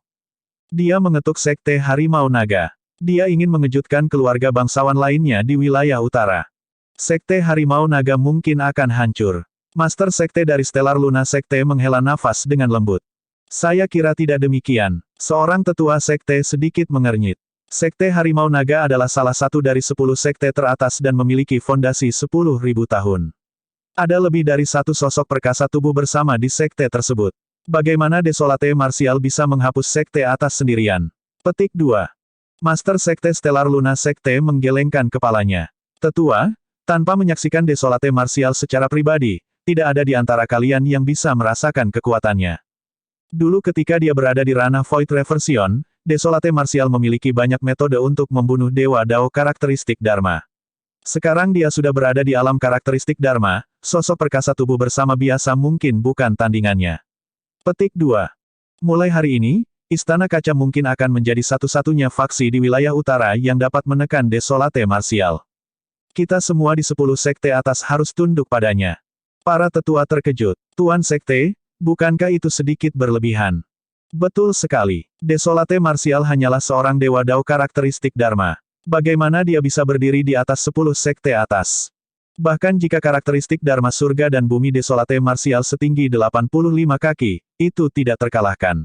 Dia mengetuk Sekte Harimau Naga. Dia ingin mengejutkan keluarga bangsawan lainnya di wilayah utara. Sekte Harimau Naga mungkin akan hancur. Master Sekte dari Stellar Luna Sekte menghela nafas dengan lembut. Saya kira tidak demikian. Seorang tetua sekte sedikit mengernyit. Sekte Harimau Naga adalah salah satu dari 10 sekte teratas dan memiliki fondasi 10.000 tahun. Ada lebih dari satu sosok perkasa tubuh bersama di sekte tersebut. Bagaimana Desolate Martial bisa menghapus sekte atas sendirian? Petik 2. Master Sekte Stellar Luna Sekte menggelengkan kepalanya. Tetua, tanpa menyaksikan Desolate Martial secara pribadi, tidak ada di antara kalian yang bisa merasakan kekuatannya. Dulu ketika dia berada di ranah Void Reversion, Desolate Martial memiliki banyak metode untuk membunuh Dewa Dao karakteristik Dharma. Sekarang dia sudah berada di alam karakteristik Dharma, sosok perkasa tubuh bersama biasa mungkin bukan tandingannya. Petik 2. Mulai hari ini, Istana Kaca mungkin akan menjadi satu-satunya faksi di wilayah utara yang dapat menekan Desolate Martial. Kita semua di 10 sekte atas harus tunduk padanya. Para tetua terkejut. Tuan Sekte, bukankah itu sedikit berlebihan? Betul sekali. Desolate Martial hanyalah seorang Dewa Dao karakteristik Dharma. Bagaimana dia bisa berdiri di atas 10 sekte atas? Bahkan jika karakteristik Dharma surga dan bumi Desolate Martial setinggi 85 kaki, itu tidak terkalahkan.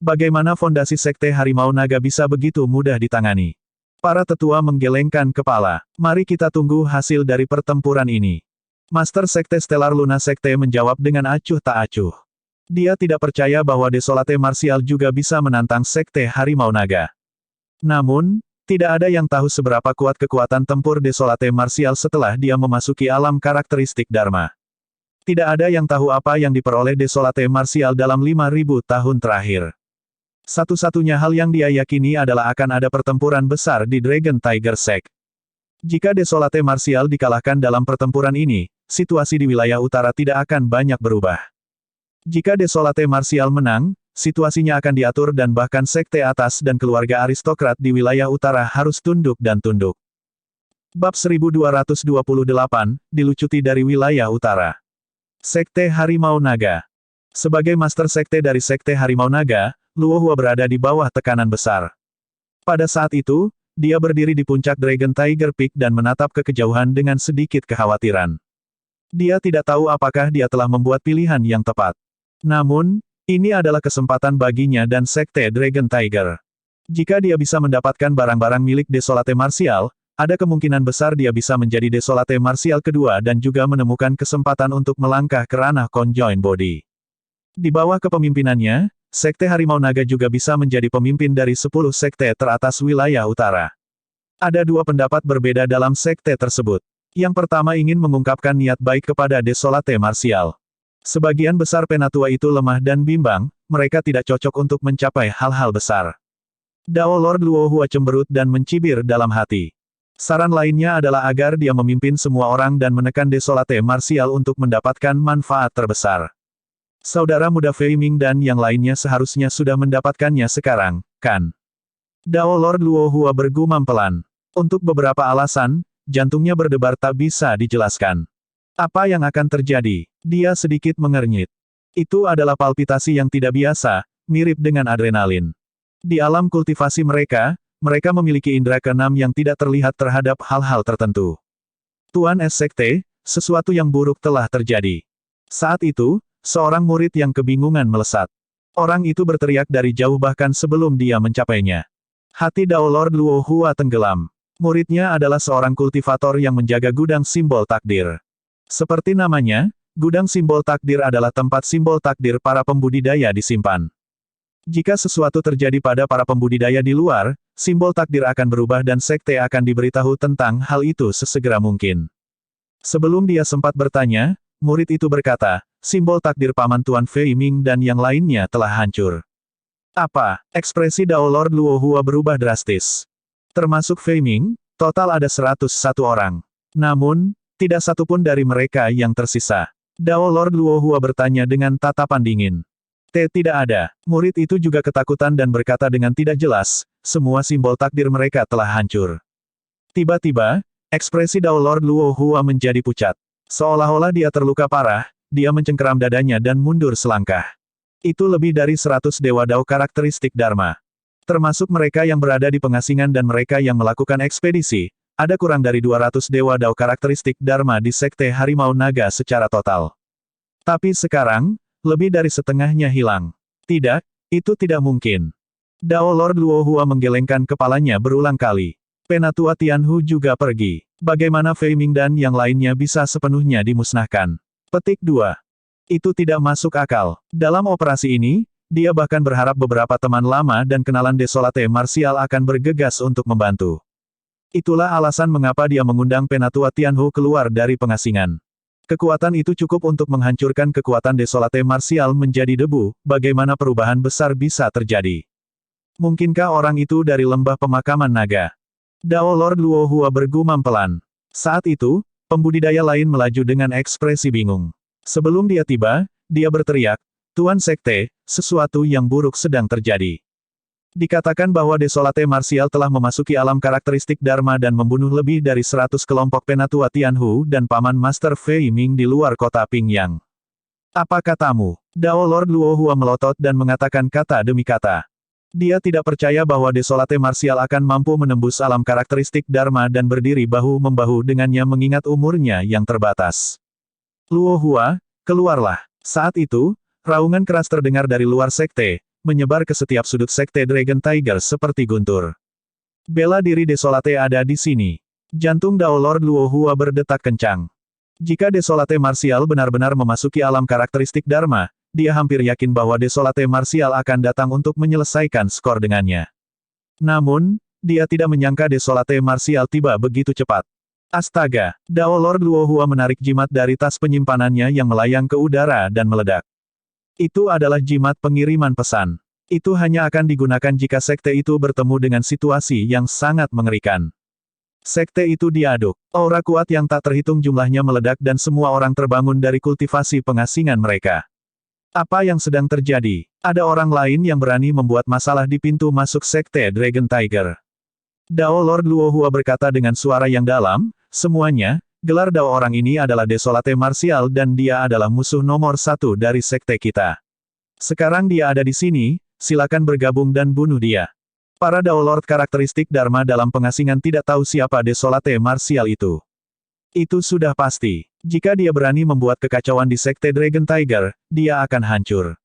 Bagaimana fondasi Sekte Harimau Naga bisa begitu mudah ditangani? Para tetua menggelengkan kepala. Mari kita tunggu hasil dari pertempuran ini. Master Sekte Stellar Luna Sekte menjawab dengan acuh tak acuh. Dia tidak percaya bahwa Desolate Martial juga bisa menantang Sekte Harimau Naga. Namun, tidak ada yang tahu seberapa kuat kekuatan tempur Desolate Martial setelah dia memasuki alam karakteristik Dharma. Tidak ada yang tahu apa yang diperoleh Desolate Martial dalam 5.000 tahun terakhir. Satu-satunya hal yang dia yakini adalah akan ada pertempuran besar di Dragon Tiger Sect. Jika Desolate Martial dikalahkan dalam pertempuran ini, situasi di wilayah utara tidak akan banyak berubah. Jika Desolate Martial menang, situasinya akan diatur dan bahkan sekte atas dan keluarga aristokrat di wilayah utara harus tunduk dan tunduk. Bab 1228, dilucuti dari wilayah utara. Sekte Harimau Naga. Sebagai Master Sekte dari Sekte Harimau Naga, Luohua berada di bawah tekanan besar. Pada saat itu, dia berdiri di puncak Dragon Tiger Peak dan menatap ke kejauhan dengan sedikit kekhawatiran. Dia tidak tahu apakah dia telah membuat pilihan yang tepat. Namun, ini adalah kesempatan baginya dan Sekte Dragon Tiger. Jika dia bisa mendapatkan barang-barang milik Desolate Martial, ada kemungkinan besar dia bisa menjadi Desolate Martial kedua dan juga menemukan kesempatan untuk melangkah ke ranah Conjoined Body. Di bawah kepemimpinannya, Sekte Harimau Naga juga bisa menjadi pemimpin dari 10 sekte teratas wilayah utara. Ada dua pendapat berbeda dalam sekte tersebut. Yang pertama ingin mengungkapkan niat baik kepada Desolate Martial. Sebagian besar penatua itu lemah dan bimbang, mereka tidak cocok untuk mencapai hal-hal besar. Dao Lord Luohua cemberut dan mencibir dalam hati. Saran lainnya adalah agar dia memimpin semua orang dan menekan Desolate Martial untuk mendapatkan manfaat terbesar. Saudara muda Fei Ming dan yang lainnya seharusnya sudah mendapatkannya sekarang, kan? Dao Lord Luohua bergumam pelan. Untuk beberapa alasan, jantungnya berdebar tak bisa dijelaskan. Apa yang akan terjadi? Dia sedikit mengernyit. Itu adalah palpitasi yang tidak biasa, mirip dengan adrenalin. Di alam kultivasi mereka, mereka memiliki indera keenam yang tidak terlihat terhadap hal-hal tertentu. Tuan Es Sekte, sesuatu yang buruk telah terjadi. Saat itu, seorang murid yang kebingungan melesat. Orang itu berteriak dari jauh bahkan sebelum dia mencapainya. Hati Dao Lord Luohua tenggelam. Muridnya adalah seorang kultivator yang menjaga gudang simbol takdir. Seperti namanya, gudang simbol takdir adalah tempat simbol takdir para pembudidaya disimpan. Jika sesuatu terjadi pada para pembudidaya di luar, simbol takdir akan berubah dan sekte akan diberitahu tentang hal itu sesegera mungkin. Sebelum dia sempat bertanya, murid itu berkata, simbol takdir Paman Tuan Fei Ming dan yang lainnya telah hancur. Apa? Ekspresi Dao Lord Luohua berubah drastis. Termasuk Fei Ming, total ada 101 orang. Namun, tidak satu pun dari mereka yang tersisa. Dao Lord Luohua bertanya dengan tatapan dingin. Tidak ada. Murid itu juga ketakutan dan berkata dengan tidak jelas, semua simbol takdir mereka telah hancur. Tiba-tiba, ekspresi Dao Lord Luohua menjadi pucat. Seolah-olah dia terluka parah, dia mencengkeram dadanya dan mundur selangkah. Itu lebih dari 100 dewa Dao karakteristik Dharma. Termasuk mereka yang berada di pengasingan dan mereka yang melakukan ekspedisi, ada kurang dari 200 dewa Dao karakteristik Dharma di Sekte Harimau Naga secara total. Tapi sekarang, lebih dari setengahnya hilang. Tidak, itu tidak mungkin. Dao Lord Luohua menggelengkan kepalanya berulang kali. Penatua Tianhu juga pergi. Bagaimana Fei Ming dan yang lainnya bisa sepenuhnya dimusnahkan? Petik 2. Itu tidak masuk akal. Dalam operasi ini, dia bahkan berharap beberapa teman lama dan kenalan Desolate Martial akan bergegas untuk membantu. Itulah alasan mengapa dia mengundang Penatua Tianhu keluar dari pengasingan. Kekuatan itu cukup untuk menghancurkan kekuatan Desolate Martial menjadi debu, bagaimana perubahan besar bisa terjadi. Mungkinkah orang itu dari lembah pemakaman naga? Dao Lord Luohua bergumam pelan. Saat itu, pembudidaya lain melaju dengan ekspresi bingung. Sebelum dia tiba, dia berteriak, Tuan Sekte, sesuatu yang buruk sedang terjadi. Dikatakan bahwa Desolate Martial telah memasuki alam karakteristik Dharma dan membunuh lebih dari 100 kelompok Penatua Tianhu dan Paman Master Fei Ming di luar kota Pingyang. Apa katamu? Dao Lord Luohua melotot dan mengatakan kata demi kata. Dia tidak percaya bahwa Desolate Martial akan mampu menembus alam karakteristik Dharma dan berdiri bahu-membahu dengannya mengingat umurnya yang terbatas. Luohua, keluarlah. Saat itu, raungan keras terdengar dari luar sekte, menyebar ke setiap sudut sekte Dragon Tiger seperti guntur. Bela diri Desolate ada di sini. Jantung Dao Lord Luohua berdetak kencang. Jika Desolate Martial benar-benar memasuki alam karakteristik Dharma, dia hampir yakin bahwa Desolate Martial akan datang untuk menyelesaikan skor dengannya. Namun, dia tidak menyangka Desolate Martial tiba begitu cepat. Astaga, Dao Lord Luohua menarik jimat dari tas penyimpanannya yang melayang ke udara dan meledak. Itu adalah jimat pengiriman pesan. Itu hanya akan digunakan jika sekte itu bertemu dengan situasi yang sangat mengerikan. Sekte itu diaduk. Aura kuat yang tak terhitung jumlahnya meledak dan semua orang terbangun dari kultivasi pengasingan mereka. Apa yang sedang terjadi? Ada orang lain yang berani membuat masalah di pintu masuk sekte Dragon Tiger. Dao Lord Luohua berkata dengan suara yang dalam, semuanya, gelar Dao orang ini adalah Desolate Martial dan dia adalah musuh nomor 1 dari sekte kita. Sekarang dia ada di sini, silakan bergabung dan bunuh dia. Para Dao Lord karakteristik Dharma dalam pengasingan tidak tahu siapa Desolate Martial itu. Itu sudah pasti. Jika dia berani membuat kekacauan di sekte Dragon Tiger, dia akan hancur.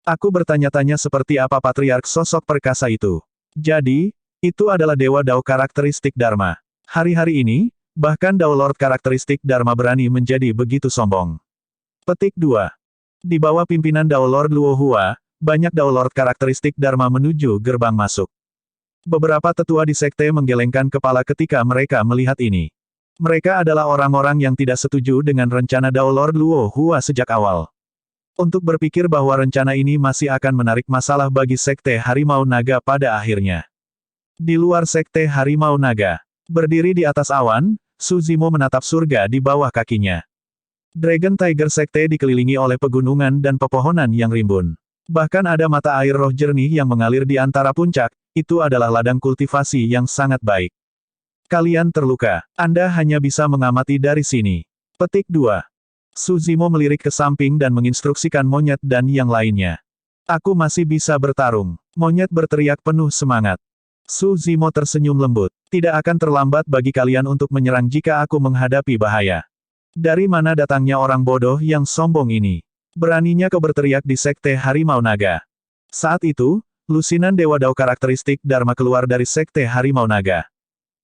Aku bertanya-tanya seperti apa patriark sosok perkasa itu. Jadi, itu adalah Dewa Dao karakteristik Dharma. Hari-hari ini, bahkan Dao Lord karakteristik Dharma berani menjadi begitu sombong. Petik 2. Di bawah pimpinan Dao Lord Luohua, banyak Dao Lord karakteristik Dharma menuju gerbang masuk. Beberapa tetua di sekte menggelengkan kepala ketika mereka melihat ini. Mereka adalah orang-orang yang tidak setuju dengan rencana Dao Lord Luohua sejak awal. Untuk berpikir bahwa rencana ini masih akan menarik masalah bagi sekte Harimau Naga pada akhirnya. Di luar sekte Harimau Naga, berdiri di atas awan, Su Zimo menatap surga di bawah kakinya. Dragon Tiger Sekte dikelilingi oleh pegunungan dan pepohonan yang rimbun. Bahkan ada mata air roh jernih yang mengalir di antara puncak, itu adalah ladang kultivasi yang sangat baik. Kalian terluka. Anda hanya bisa mengamati dari sini. Petik 2. Suzimo melirik ke samping dan menginstruksikan monyet dan yang lainnya. Aku masih bisa bertarung. Monyet berteriak penuh semangat. Suzimo tersenyum lembut. Tidak akan terlambat bagi kalian untuk menyerang jika aku menghadapi bahaya. Dari mana datangnya orang bodoh yang sombong ini? Beraninya kau berteriak di Sekte Harimau Naga. Saat itu, lusinan Dewa Dao karakteristik Dharma keluar dari Sekte Harimau Naga.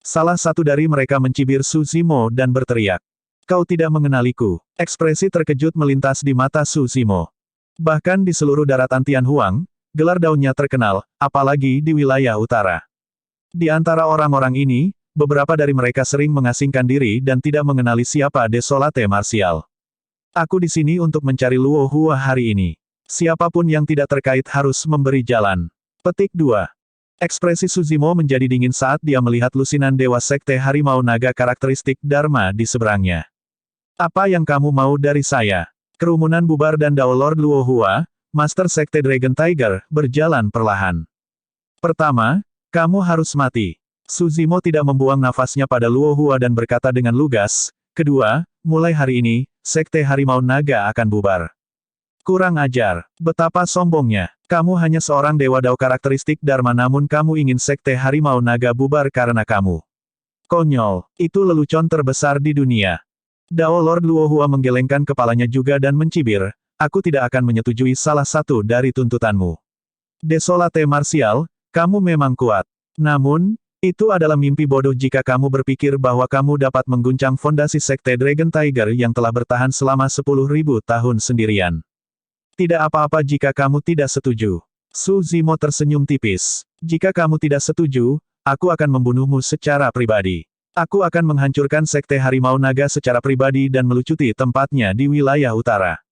Salah satu dari mereka mencibir Suzimo dan berteriak. Kau tidak mengenaliku. Ekspresi terkejut melintas di mata Suzimo. Bahkan di seluruh daratan Tianhuang, gelar daunnya terkenal, apalagi di wilayah utara. Di antara orang-orang ini, beberapa dari mereka sering mengasingkan diri dan tidak mengenali siapa Desolate Martial. Aku di sini untuk mencari Luo Hua hari ini. Siapapun yang tidak terkait harus memberi jalan. Petik 2. Ekspresi Suzimo menjadi dingin saat dia melihat lusinan Dewa Sekte Harimau Naga karakteristik Dharma di seberangnya. Apa yang kamu mau dari saya? Kerumunan bubar dan Dao Lord Luo Hua, Master Sekte Dragon Tiger, berjalan perlahan. Pertama, kamu harus mati. Suzimo tidak membuang nafasnya pada Luo Hua dan berkata dengan lugas. Kedua, mulai hari ini, Sekte Harimau Naga akan bubar. Kurang ajar. Betapa sombongnya. Kamu hanya seorang Dewa Dao karakteristik Dharma namun kamu ingin Sekte Harimau Naga bubar karena kamu. Konyol. Itu lelucon terbesar di dunia. Dao Lord Luo Hua menggelengkan kepalanya juga dan mencibir. Aku tidak akan menyetujui salah satu dari tuntutanmu. Desolate Martial, kamu memang kuat. Namun, itu adalah mimpi bodoh jika kamu berpikir bahwa kamu dapat mengguncang fondasi Sekte Dragon Tiger yang telah bertahan selama 10.000 tahun sendirian. Tidak apa-apa jika kamu tidak setuju. Suzimo tersenyum tipis. Jika kamu tidak setuju, aku akan membunuhmu secara pribadi. Aku akan menghancurkan Sekte Harimau Naga secara pribadi dan melucuti tempatnya di wilayah utara.